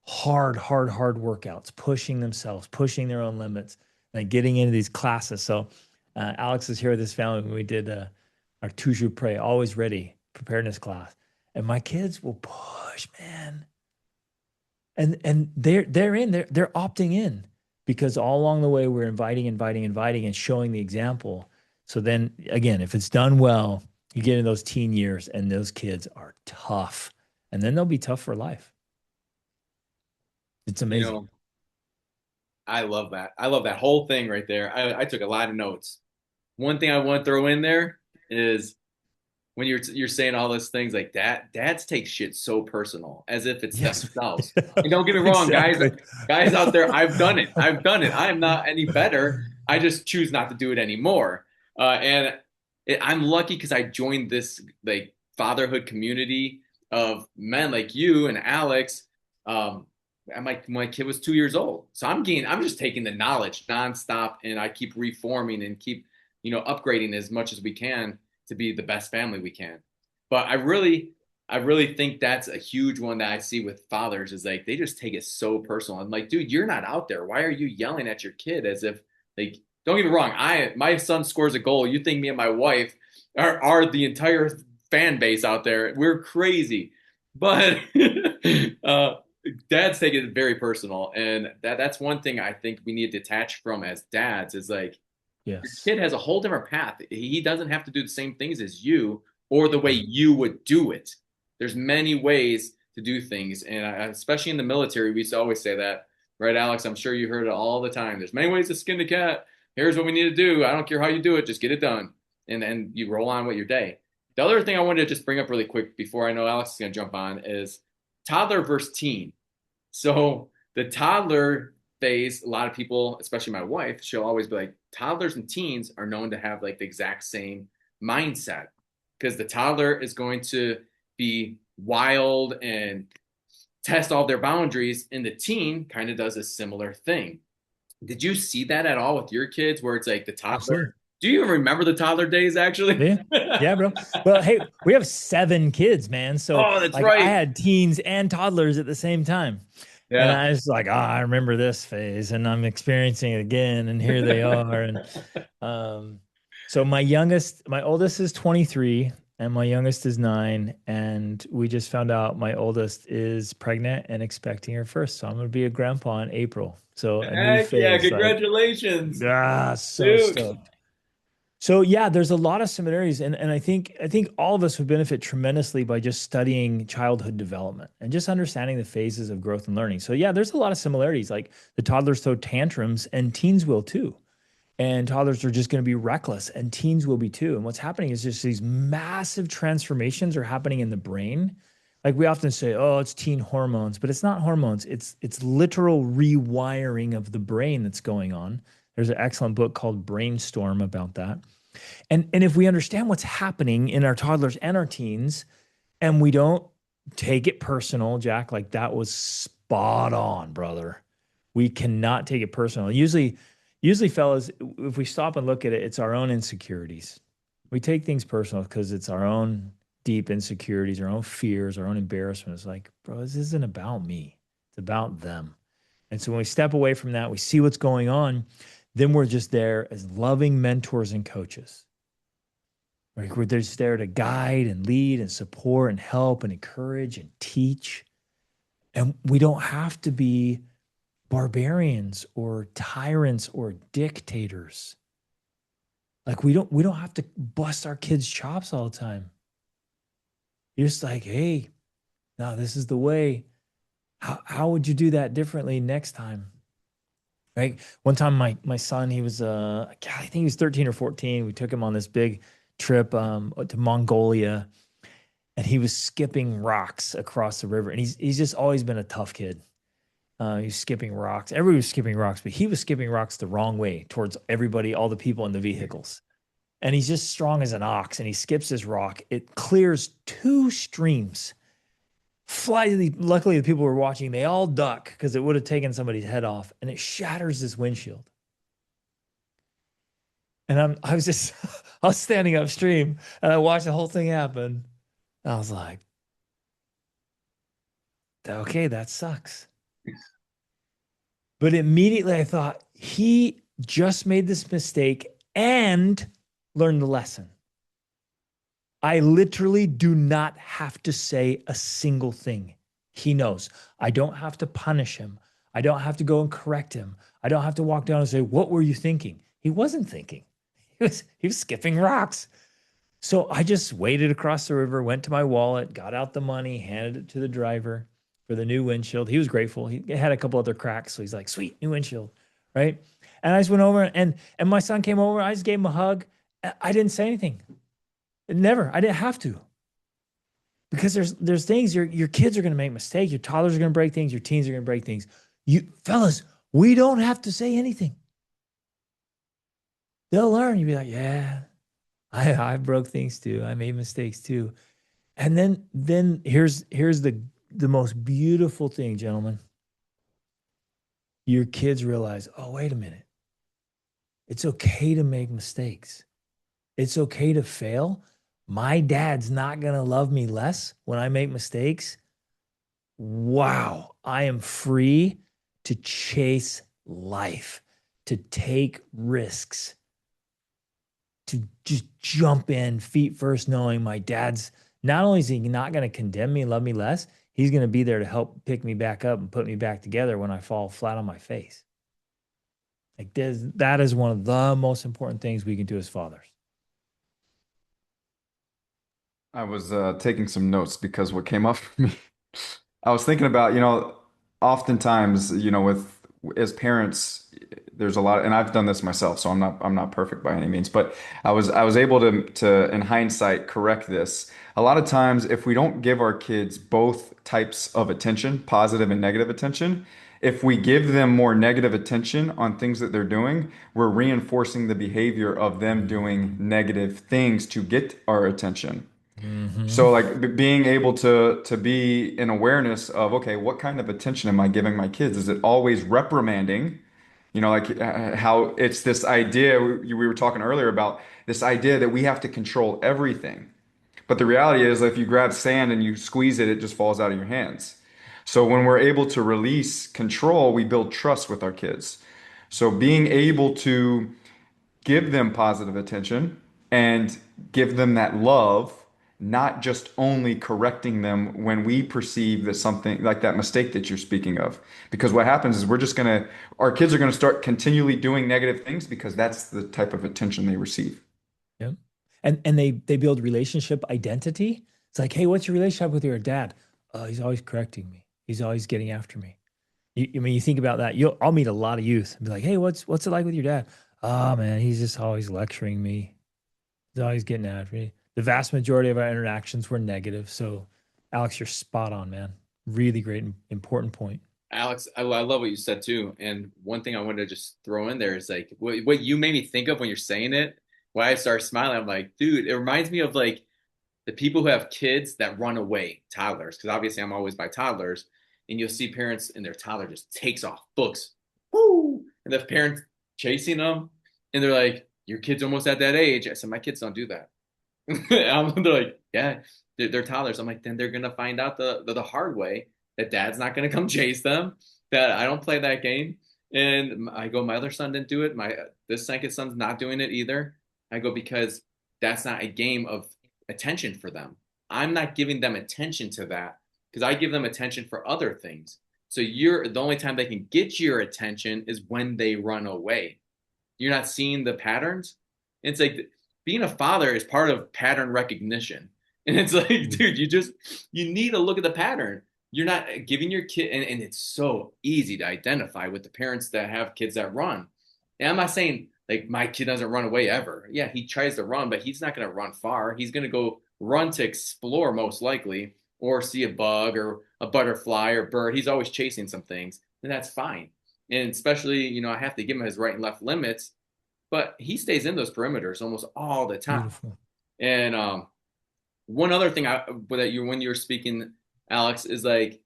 hard workouts, pushing themselves, pushing their own limits, and getting into these classes. So Alex is here with his family when we did our Toujours Prêt, always ready preparedness class. And my kids will push, man. And they're opting in because all along the way we're inviting and showing the example. So then again, if it's done well, you get in those teen years and those kids are tough. And then they'll be tough for life. It's You amazing. know, I love that. I love that whole thing right there. I took a lot of notes. One thing I want to throw in there is when you're saying all those things like dads take shit so personal as if it's Yes. themselves. And don't get me wrong, Exactly. guys out there, I've done it. I am not any better. I just choose not to do it anymore. I'm lucky because I joined this like fatherhood community of men like you and Alex. And my kid was 2 years old, so I'm just taking the knowledge nonstop, and I keep reforming and keep upgrading as much as we can to be the best family we can. But I really think that's a huge one that I see with fathers is like they just take it so personal. I'm like, dude, you're not out there. Why are you yelling at your kid as if like don't get me wrong, my son scores a goal. You think me and my wife are the entire fan base out there. We're crazy. But uh dads take it very personal. And that's one thing I think we need to detach from as dads is like your Yes. kid has a whole different path. He doesn't have to do the same things as you or the way you would do it. There's many ways to do things, and especially in the military, we used to always say that, right, Alex? I'm sure you heard it all the time. There's many ways to skin the cat. Here's what we need to do. I don't care how you do it, just get it done, and then you roll on with your day. The other thing I wanted to just bring up really quick before I know Alex is going to jump on is toddler versus teen. So the toddler phase, a lot of people, especially my wife, she'll always be like, toddlers and teens are known to have like the exact same mindset because the toddler is going to be wild and test all their boundaries, and the teen kind of does a similar thing. Did you see that at all with your kids where it's like the toddler? Absolutely. Do you even remember the toddler days actually? Yeah. Yeah, bro. Well, hey, we have 7 kids, man. So Oh, that's like I right. had teens and toddlers at the same time. And Yeah. I was like, I remember this phase and I'm experiencing it again. And here they are. And um, so my oldest is 23 and my youngest is 9. And we just found out my oldest is pregnant and expecting her first. So I'm gonna be a grandpa in April. So a new Heck yeah, phase, like, congratulations, so dude. stoked. So yeah, there's a lot of similarities, and I think all of us would benefit tremendously by just studying childhood development and just understanding the phases of growth and learning. So yeah, there's a lot of similarities. Like the toddlers throw tantrums, and teens will too. And toddlers are just going to be reckless, and teens will be too. And what's happening is just these massive transformations are happening in the brain. Like we often say, oh, it's teen hormones, but it's not hormones. It's literal rewiring of the brain that's going on. There's an excellent book called Brainstorm about that. And if we understand what's happening in our toddlers and our teens, and we don't take it personal, Jack, like that was spot on, brother. We cannot take it personal. Usually, fellas, if we stop and look at it, it's our own insecurities. We take things personal because it's our own deep insecurities, our own fears, our own embarrassment. It's like, bro, this isn't about me. It's about them. And so when we step away from that, we see what's going on, then we're just there as loving mentors and coaches. Like we're just there to guide and lead and support and help and encourage and teach. And we don't have to be barbarians or tyrants or dictators. Like we don't have to bust our kids' chops all the time. You're just like, hey, no, this is the way. How would you do that differently next time? Right. One time my son, he was God, I think he was 13 or 14. We took him on this big trip to Mongolia, and he was skipping rocks across the river. And he's just always been a tough kid. He's skipping rocks. Everybody was skipping rocks, but he was skipping rocks the wrong way towards everybody, all the people in the vehicles. And he's just strong as an ox, and he skips this rock. It clears two streams. Luckily, the people who were watching, they all duck because it would have taken somebody's head off, and it shatters this windshield. And I was just, I was standing upstream, and I watched the whole thing happen. And I was like, okay, that sucks. But immediately I thought, he just made this mistake and learned the lesson. I literally do not have to say a single thing. He knows. I don't have to punish him. I don't have to go and correct him. I don't have to walk down and say, "What were you thinking?" He wasn't thinking. He was skipping rocks. So I just waded across the river, went to my wallet, got out the money, handed it to the driver for the new windshield. He was grateful. He had a couple other cracks, so he's like, "Sweet, new windshield." Right? And I just went over, and my son came over. I just gave him a hug. I didn't say anything. Never. I didn't have to. Because there's things your kids are going to make mistakes. Your toddlers are going to break things. Your teens are going to break things. You fellas, we don't have to say anything. They'll learn. You'll be like, yeah, I broke things too. I made mistakes too. And then here's the most beautiful thing, gentlemen. Your kids realize, oh, wait a minute. It's okay to make mistakes. It's okay to fail. My dad's not going to love me less when I make mistakes. Wow, I am free to chase life, to take risks, to just jump in feet first, knowing my dad's not only is he not going to condemn me and love me less, he's going to be there to help pick me back up and put me back together when I fall flat on my face. Like that is one of the most important things we can do as fathers. I was taking some notes because what came up for me, I was thinking about, oftentimes, with as parents, there's a lot, and I've done this myself, so I'm not perfect by any means, but I was able to in hindsight correct this. A lot of times, if we don't give our kids both types of attention, positive and negative attention, if we give them more negative attention on things that they're doing, we're reinforcing the behavior of them doing negative things to get our attention. Mm-hmm. So like being able to be in awareness of, okay, what kind of attention am I giving my kids? Is it always reprimanding? Like how it's this idea we were talking earlier about this idea that we have to control everything. But the reality is if you grab sand and you squeeze it, it just falls out of your hands. So when we're able to release control, we build trust with our kids. So being able to give them positive attention and give them that love, not just only correcting them when we perceive that something like that mistake that you're speaking of. Because what happens is our kids are gonna start continually doing negative things because that's the type of attention they receive. Yep. And they build relationship identity. It's like, hey, what's your relationship with your dad? He's always correcting me. He's always getting after me. I mean, you think about that. I'll meet a lot of youth and be like, hey, what's it like with your dad? Oh man, he's just always lecturing me. He's always getting after me. The vast majority of our interactions were negative. So, Alex, you're spot on, man. Really great and important point. Alex, I love what you said too. And one thing I wanted to just throw in there is like what you made me think of when you're saying it. Why I started smiling, I'm like, dude, it reminds me of like the people who have kids that run away, toddlers, because obviously I'm always by toddlers, and you'll see parents and their toddler just takes off, books, woo, and the parents chasing them, and they're like, "Your kid's almost at that age." I said, "My kids don't do that." They're like, "Yeah, they're toddlers." I'm like, then they're gonna find out the hard way that dad's not gonna come chase them, that I don't play that game. And I go, my other son didn't do it. My this second son's not doing it either. I go because that's not a game of attention for them. I'm not giving them attention to that because I give them attention for other things. So you're the only time they can get your attention is when they run away. You're not seeing the patterns. It's like being a father is part of pattern recognition. And it's like, Mm. dude, you need to look at the pattern. You're not giving your kid, and it's so easy to identify with the parents that have kids that run. And I'm not saying like my kid doesn't run away ever. Yeah, he tries to run, but he's not going to run far. He's going to go run to explore most likely, or see a bug or a butterfly or bird. He's always chasing some things, and that's fine. And especially, I have to give him his right and left limits, but he stays in those perimeters almost all the time. Beautiful. And one other thing that you when you were speaking, Alex, is like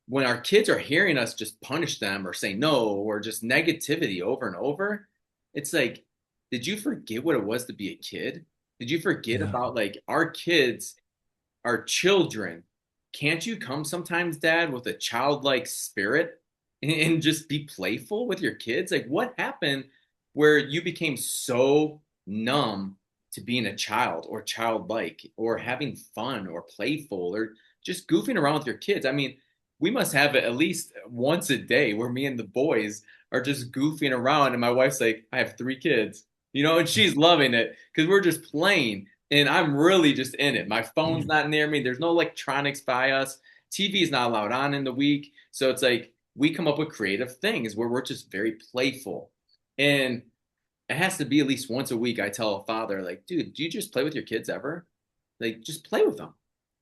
when our kids are hearing us just punish them or say no or just negativity over and over, it's like, did you forget what it was to be a kid? Did you forget Yeah. about like our kids, our children? Can't you come sometimes, Dad, with a childlike spirit and just be playful with your kids? Like, what happened where you became so numb to being a child or childlike or having fun or playful or just goofing around with your kids? I mean, we must have it at least once a day where me and the boys are just goofing around. And my wife's like, I have 3 kids, and she's loving it because we're just playing and I'm really just in it. My phone's not near me. There's no electronics by us. TV is not allowed on in the week. So it's like we come up with creative things where we're just very playful. And it has to be at least once a week. I tell a father, like, dude, do you just play with your kids ever? Like, just play with them.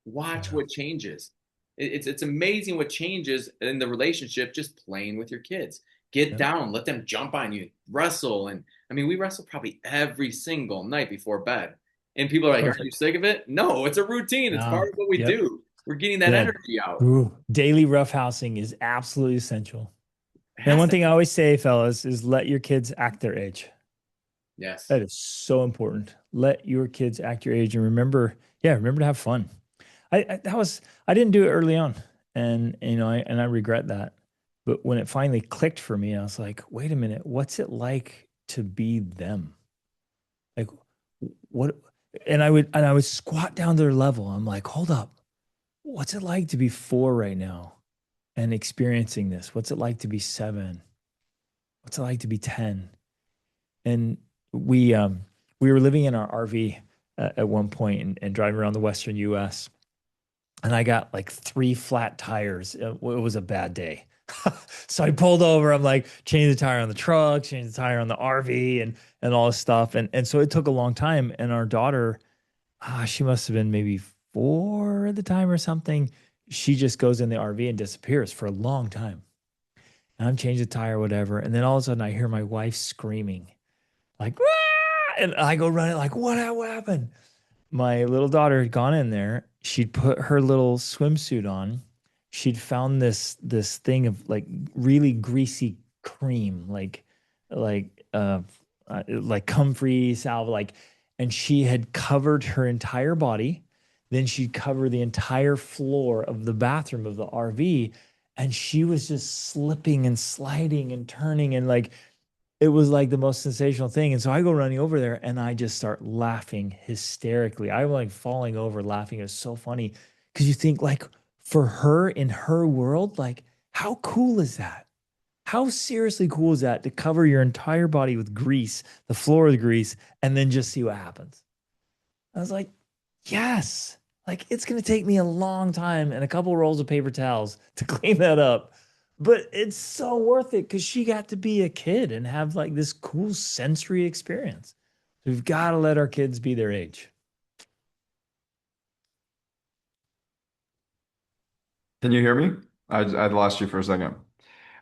Watch Yeah. what changes. It's amazing what changes in the relationship just playing with your kids. Get Yep. down, let them jump on you, wrestle. And I mean, we wrestle probably every single night before bed. And people are like, are you Perfect. sick of it? No, it's a routine. It's part of what we Yep. do. We're getting that Yeah. energy out. Ooh, daily roughhousing is absolutely essential. It And has one to. thing I always say, fellas, is let your kids act their age. Yes. That is so important. Let your kids act your age and remember, yeah, remember to have fun. I didn't do it early on, and I regret that. But when it finally clicked for me, I was like, wait a minute, what's it like to be them? Like what? And I would squat down to their level. I'm like, hold up, what's it like to be 4 right now and experiencing this? What's it like to be 7? What's it like to be 10? And we were living in our RV at one point and driving around the Western US. And I got like 3 flat tires. It was a bad day. So I pulled over. I'm like, change the tire on the truck, change the tire on the RV, and all this stuff. And so it took a long time. And our daughter, she must have been maybe 4 at the time or something. She just goes in the RV and disappears for a long time. And I'm changing the tire, whatever. And then all of a sudden I hear my wife screaming, like, "Wah!" And I go running, like, what happened? My little daughter had gone in there. She'd put her little swimsuit on. She'd found this thing of like really greasy cream, like comfrey salve, and she had covered her entire body. Then she'd cover the entire floor of the bathroom of the RV, and she was just slipping and sliding and turning and like it was like the most sensational thing. And so I go running over there and I just start laughing hysterically. I'm like falling over laughing. It was so funny because you think like for her in her world, like how cool is that? How seriously cool is that to cover your entire body with grease, the floor with grease, and then just see what happens? I was like, yes, like it's going to take me a long time and a couple rolls of paper towels to clean that up. But it's so worth it because she got to be a kid and have like this cool sensory experience. We've got to let our kids be their age. Can you hear me? I lost you for a second.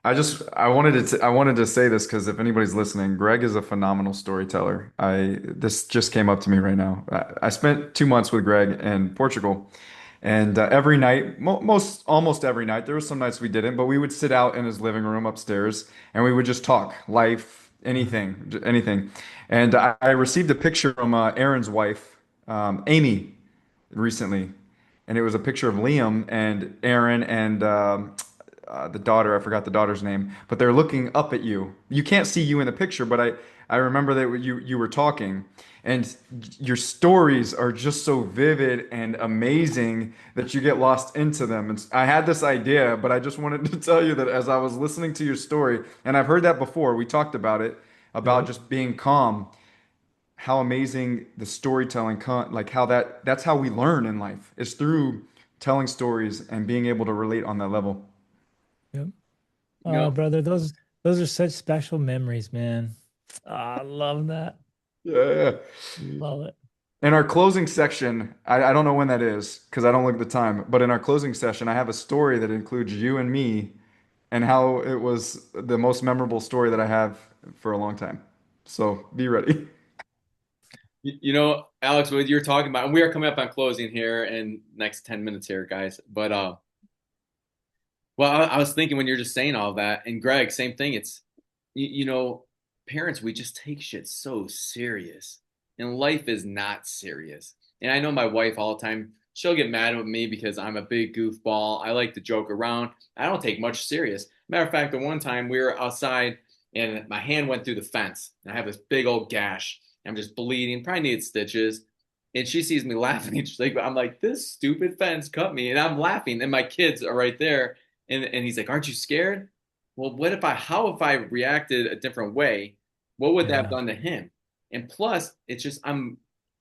I wanted to say this because if anybody's listening, Greg is a phenomenal storyteller. This just came up to me right now. I spent 2 months with Greg in Portugal, and every night, almost every night, there were some nights we didn't, but we would sit out in his living room upstairs and we would just talk life, anything, anything. And I received a picture from Aaron's wife, Amy, recently, and it was a picture of Liam and Aaron and the daughter. I forgot the daughter's name, but they're looking up at you. You can't see you in the picture, but I remember that you were talking, and your stories are just so vivid and amazing that you get lost into them. And I had this idea, but I just wanted to tell you that as I was listening to your story, and I've heard that before, we talked about it, about Yep. just being calm, how amazing the storytelling, like how that's how we learn in life, is through telling stories and being able to relate on that level. Yep. You Oh, know, brother, those are such special memories, man. Ah, I love that. Yeah. Love it. In our closing section, I don't know when that is because I don't look at the time, but in our closing session, I have a story that includes you and me and how it was the most memorable story that I have for a long time. So be ready. Alex, what you're talking about, and we are coming up on closing here in next 10 minutes here, guys. But well, I was thinking when you're just saying all that, and Greg, same thing. It's you know, parents, we just take shit so serious, and life is not serious. And I know my wife all the time. She'll get mad at me because I'm a big goofball. I like to joke around. I don't take much serious. Matter of fact, the one time we were outside and my hand went through the fence, and I have this big old gash. I'm just bleeding, probably need stitches. And she sees me laughing. And she's like, I'm like, this stupid fence cut me. And I'm laughing. And my kids are right there. And he's like, aren't you scared? Well, how if I reacted a different way? What would that have Yeah. done to him? And plus, it's just, I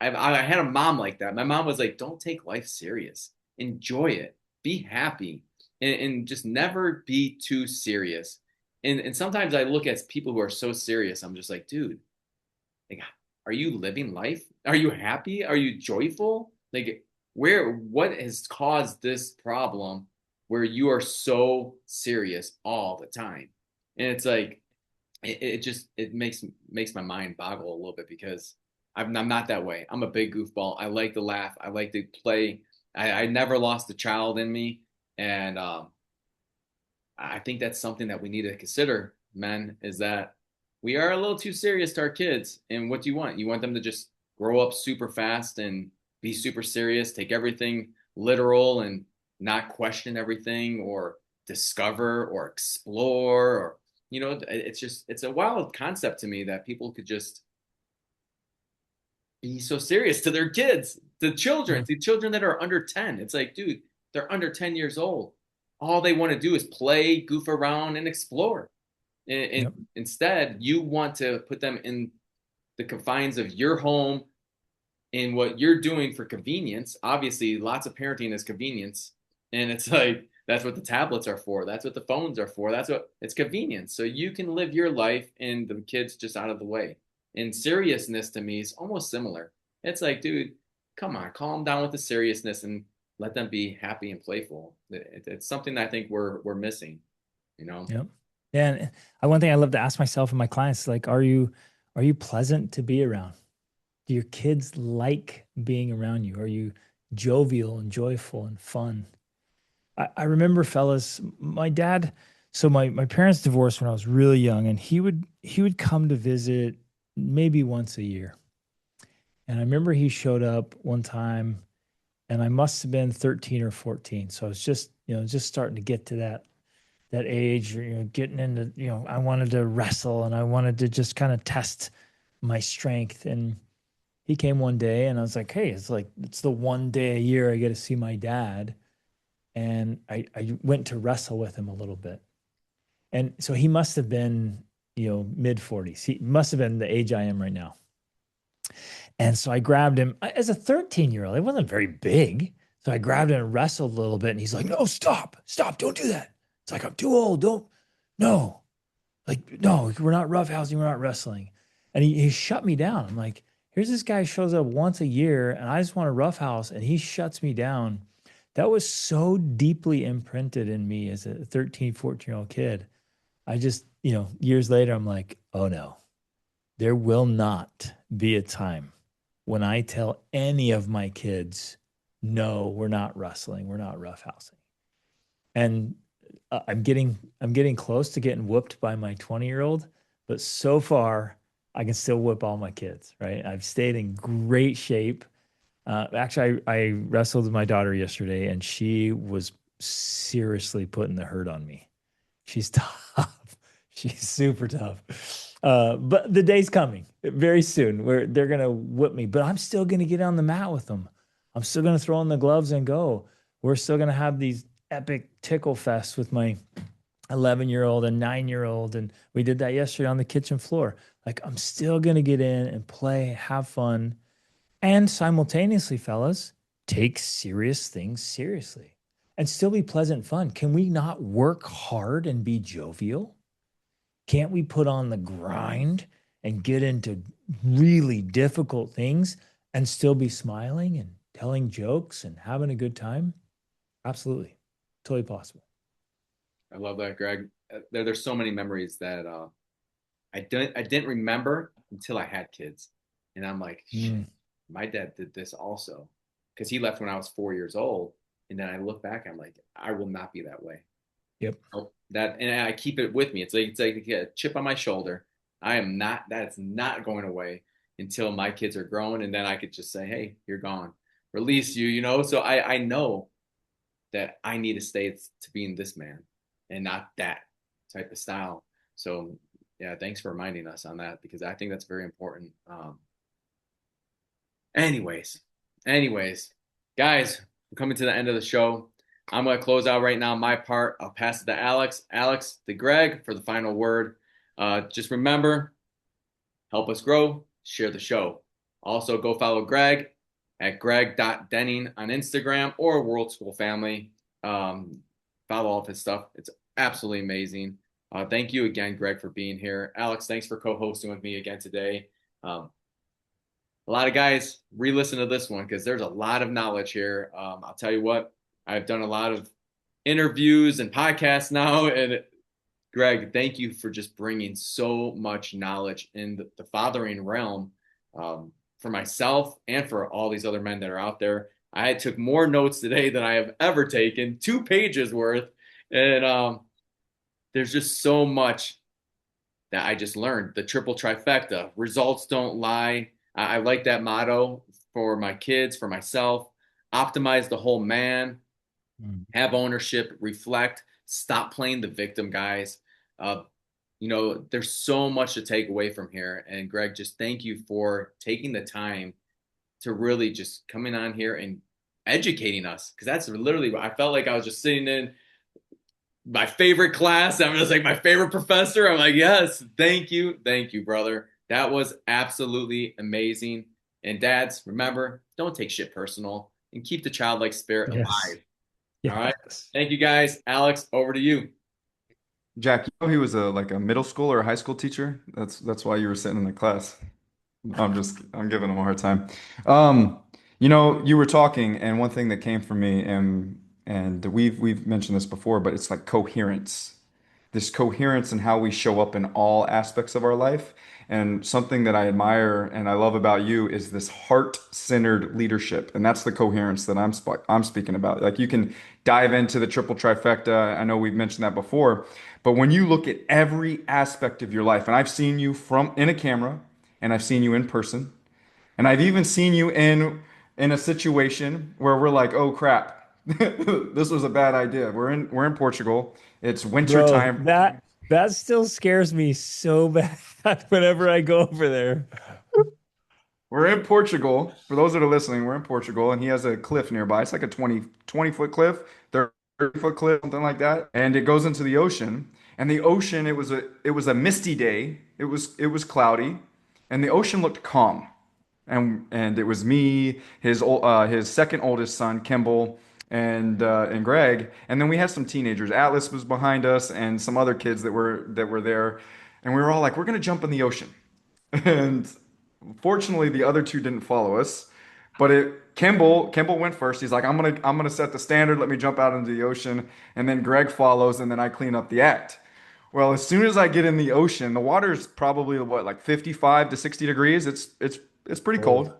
had a mom like that. My mom was like, don't take life serious. Enjoy it. Be happy. And just never be too serious. And sometimes I look at people who are so serious. I'm just like, dude, like, are you living life? Are you happy? Are you joyful? Like, what has caused this problem where you are so serious all the time? And it's like, it makes my mind boggle a little bit because I'm not that way. I'm a big goofball. I like to laugh. I like to play. I never lost a child in me, and I think that's something that we need to consider, men, is that we are a little too serious to our kids. And what do you want? You want them to just grow up super fast and be super serious, take everything literal and not question everything or discover or explore or it's a wild concept to me that people could just be so serious to their kids, Yeah. the children that are under 10. It's like, dude, they're under 10 years old. All they want to do is play, goof around, and explore. And Yep. instead, you want to put them in the confines of your home and what you're doing for convenience. Obviously, lots of parenting is convenience. And it's like, that's what the tablets are for. That's what the phones are for. That's what it's convenience. So you can live your life and the kids just out of the way. And seriousness to me is almost similar. It's like, dude, come on, calm down with the seriousness and let them be happy and playful. It's something that I think we're missing, you know? Yep. Yeah. And one thing I love to ask myself and my clients, like, are you pleasant to be around? Do your kids like being around you? Are you jovial and joyful and fun? I remember, fellas, my dad, so my parents divorced when I was really young, and he would come to visit maybe once a year. And I remember he showed up one time, and I must have been 13 or 14. So I was just starting to get to that age, getting into, I wanted to wrestle and I wanted to just kind of test my strength. And he came one day and I was like, hey, it's the one day a year I get to see my dad. And I went to wrestle with him a little bit. And so he must have been, mid 40s. He must have been the age I am right now. And so I grabbed him as a 13-year-old. It wasn't very big. So I grabbed him and wrestled a little bit. And he's like, no, stop, don't do that. It's like, I'm too old. Don't, no, like, no, we're not roughhousing, we're not wrestling. And he shut me down. I'm like, here's this guy shows up once a year and I just want to roughhouse and he shuts me down. That was so deeply imprinted in me as a 13, 14-year-old kid. I just, years later, I'm like, oh no, there will not be a time when I tell any of my kids, no, we're not wrestling, we're not roughhousing. And I'm getting close to getting whooped by my 20-year-old, but so far I can still whip all my kids, right? I've stayed in great shape. Actually, I wrestled with my daughter yesterday, and she was seriously putting the hurt on me. She's tough. She's super tough. But the day's coming very soon where they're gonna whip me, but I'm still gonna get on the mat with them. I'm still gonna throw on the gloves and go. We're still gonna have these epic tickle fests with my 11-year-old and 9-year-old, and we did that yesterday on the kitchen floor. Like I'm still gonna get in and play, have fun, and simultaneously, fellas, take serious things seriously and still be pleasant fun. Can we not work hard and be jovial? Can't we put on the grind and get into really difficult things and still be smiling and telling jokes and having a good time? Absolutely. Totally possible. I love that, Greg. There's so many memories that I didn't remember until I had kids, and I'm like, shit, Mm, my dad did this also, because he left when I was 4 years old, and then I look back, I'm like, I will not be that way. yep. Nope. That, and I keep it with me. It's like a chip on my shoulder. I am not. That's not going away until my kids are grown, and then I could just say, hey, you're gone, release you. So I know that I need to stay to being this man and not that type of style. So yeah, thanks for reminding us on that because I think that's very important. Anyways, anyways, guys, we're coming to the end of the show. I'm gonna close out right now my part. I'll pass it to Alex. Alex, to Greg for the final word. Just remember, help us grow, share the show. Also, go follow Greg at greg.denning on Instagram or World School Family. Follow all of his stuff. It's absolutely amazing. Thank you again, Greg, for being here. Alex, thanks for co-hosting with me again today. A lot of guys re-listen to this one because there's a lot of knowledge here. I'll tell you what, I've done a lot of interviews and podcasts now, and Greg, thank you for just bringing so much knowledge in the fathering realm for myself and for all these other men that are out there. I took more notes today than I have ever taken, 2 pages worth, and there's just so much that I just learned. The triple trifecta: results don't lie. I like that motto for my kids, for myself. Optimize the whole man, Mm. have ownership, reflect, stop playing the victim, guys. Uh, there's so much to take away from here. And Greg, just thank you for taking the time to really just coming on here and educating us. Because that's literally what I felt like I was just sitting in my favorite class. I'm just like my favorite professor. I'm like, yes, thank you, brother. That was absolutely amazing. And dads, remember, don't take shit personal and keep the childlike spirit Yes. alive. All right. Yes. Thank you, guys. Alex, over to you. Jack, you know he was a middle school or a high school teacher. That's why you were sitting in the class. I'm giving him a hard time. Um, you were talking, and one thing that came from me, and we've mentioned this before, but it's like coherence. This coherence in how we show up in all aspects of our life. And something that I admire and I love about you is this heart-centered leadership. And that's the coherence that I'm speaking about. Like you can dive into the triple trifecta. I know we've mentioned that before, but when you look at every aspect of your life, and I've seen you from in a camera, and I've seen you in person, and I've even seen you in a situation where we're like, "Oh crap. This was a bad idea." We're in Portugal. It's winter Bro, time. that still scares me so bad whenever I go over there. We're in Portugal. For those that are listening, we're in Portugal, and he has a cliff nearby. It's like a 20 foot cliff, 30-foot cliff, something like that. And it goes into the ocean. And the ocean, it was a misty day. It was cloudy, and the ocean looked calm. And it was me, his second oldest son, Kimball, and Greg. And then we had some teenagers. Atlas was behind us, and some other kids that were there. And we were all like, we're gonna jump in the ocean. And fortunately, the other two didn't follow us. But Kimball went first. He's like, I'm gonna set the standard. Let me jump out into the ocean. And then Greg follows, and then I clean up the act. Well, as soon as I get in the ocean, the water's probably what, like 55 to 60 degrees. It's pretty Cold. cold.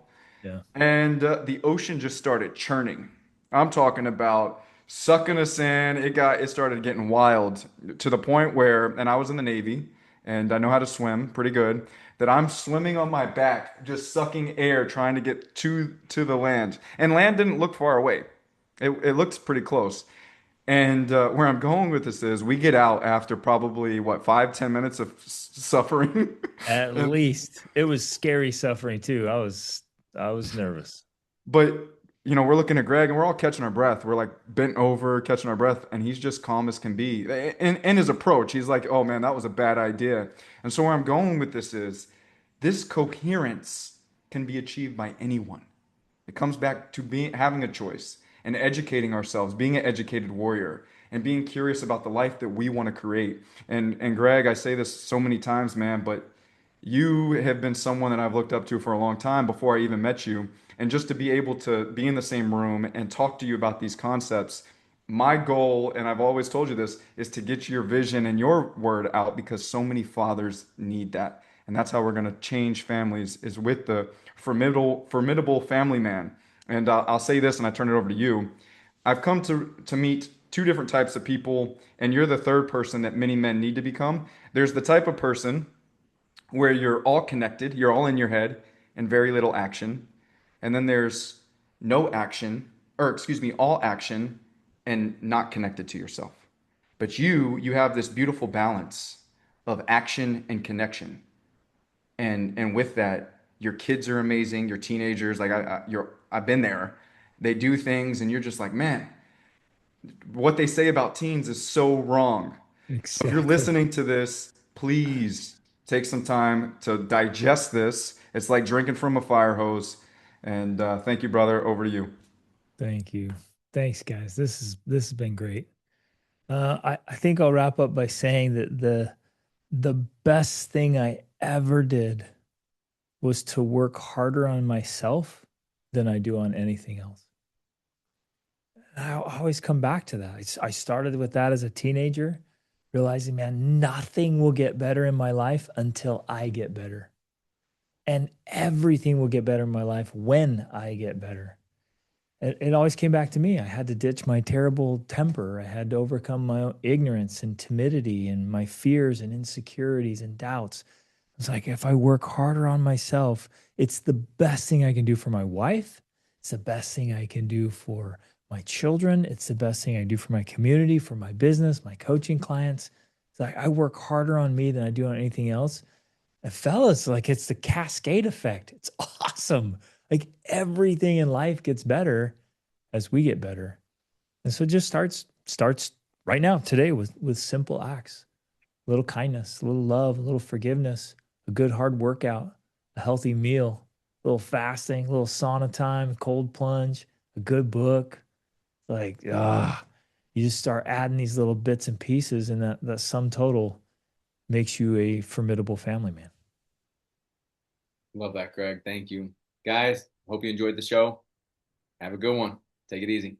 Yeah. And the ocean just started churning. I'm talking about sucking us in. It started getting wild to the point where, and I was in the Navy, and I know how to swim pretty good, that I'm swimming on my back, just sucking air, trying to get to the land. And land didn't look far away. It looked pretty close. And where I'm going with this is we get out after probably what, 5, 10 minutes of suffering. At And least it was scary suffering too. I was nervous. But we're looking at Greg and we're all catching our breath. We're like bent over, catching our breath, and he's just calm as can be. In his approach, he's like, "Oh man, that was a bad idea." And so where I'm going with this is this coherence can be achieved by anyone. It comes back to being having a choice and educating ourselves, being an educated warrior, and being curious about the life that we want to create. And Greg, I say this so many times, man, but you have been someone that I've looked up to for a long time before I even met you. And just to be able to be in the same room and talk to you about these concepts, my goal, and I've always told you this, is to get your vision and your word out because so many fathers need that. And that's how we're going to change families is with the formidable family man. And I'll say this, and I turn it over to you. I've come to meet two different types of people, and you're the third person that many men need to become. There's the type of person where you're all connected, you're all in your head, and very little action. And then there's no action, or excuse me, all action and not connected to yourself. But you have this beautiful balance of action and connection. And with that, your kids are amazing, your teenagers, like I've been there. They do things and you're just like, man, what they say about teens is so wrong. So if you're Exactly. listening to this, please take some time to digest this. It's like drinking from a fire hose. And thank you, brother. Over to you. Thank you. Thanks, guys. This has been great. I think I'll wrap up by saying that the best thing I ever did was to work harder on myself than I do on anything else. I always come back to that. I started with that as a teenager, realizing, man, nothing will get better in my life until I get better. And everything will get better in my life when I get better. It always came back to me. I had to ditch my terrible temper. I had to overcome my own ignorance and timidity and my fears and insecurities and doubts. It's like if I work harder on myself, it's the best thing I can do for my wife. It's the best thing I can do for my children. It's the best thing I do for my community, for my business, my coaching clients. It's like I work harder on me than I do on anything else. And fellas, like it's the cascade effect. It's awesome. Like everything in life gets better as we get better. And so it just starts right now, today, with simple acts, a little kindness, a little love, a little forgiveness, a good hard workout, a healthy meal, a little fasting, a little sauna time, cold plunge, a good book. Like, you just start adding these little bits and pieces, and that sum total makes you a formidable family man. Love that, Greg. Thank you. Guys, hope you enjoyed the show. Have a good one. Take it easy.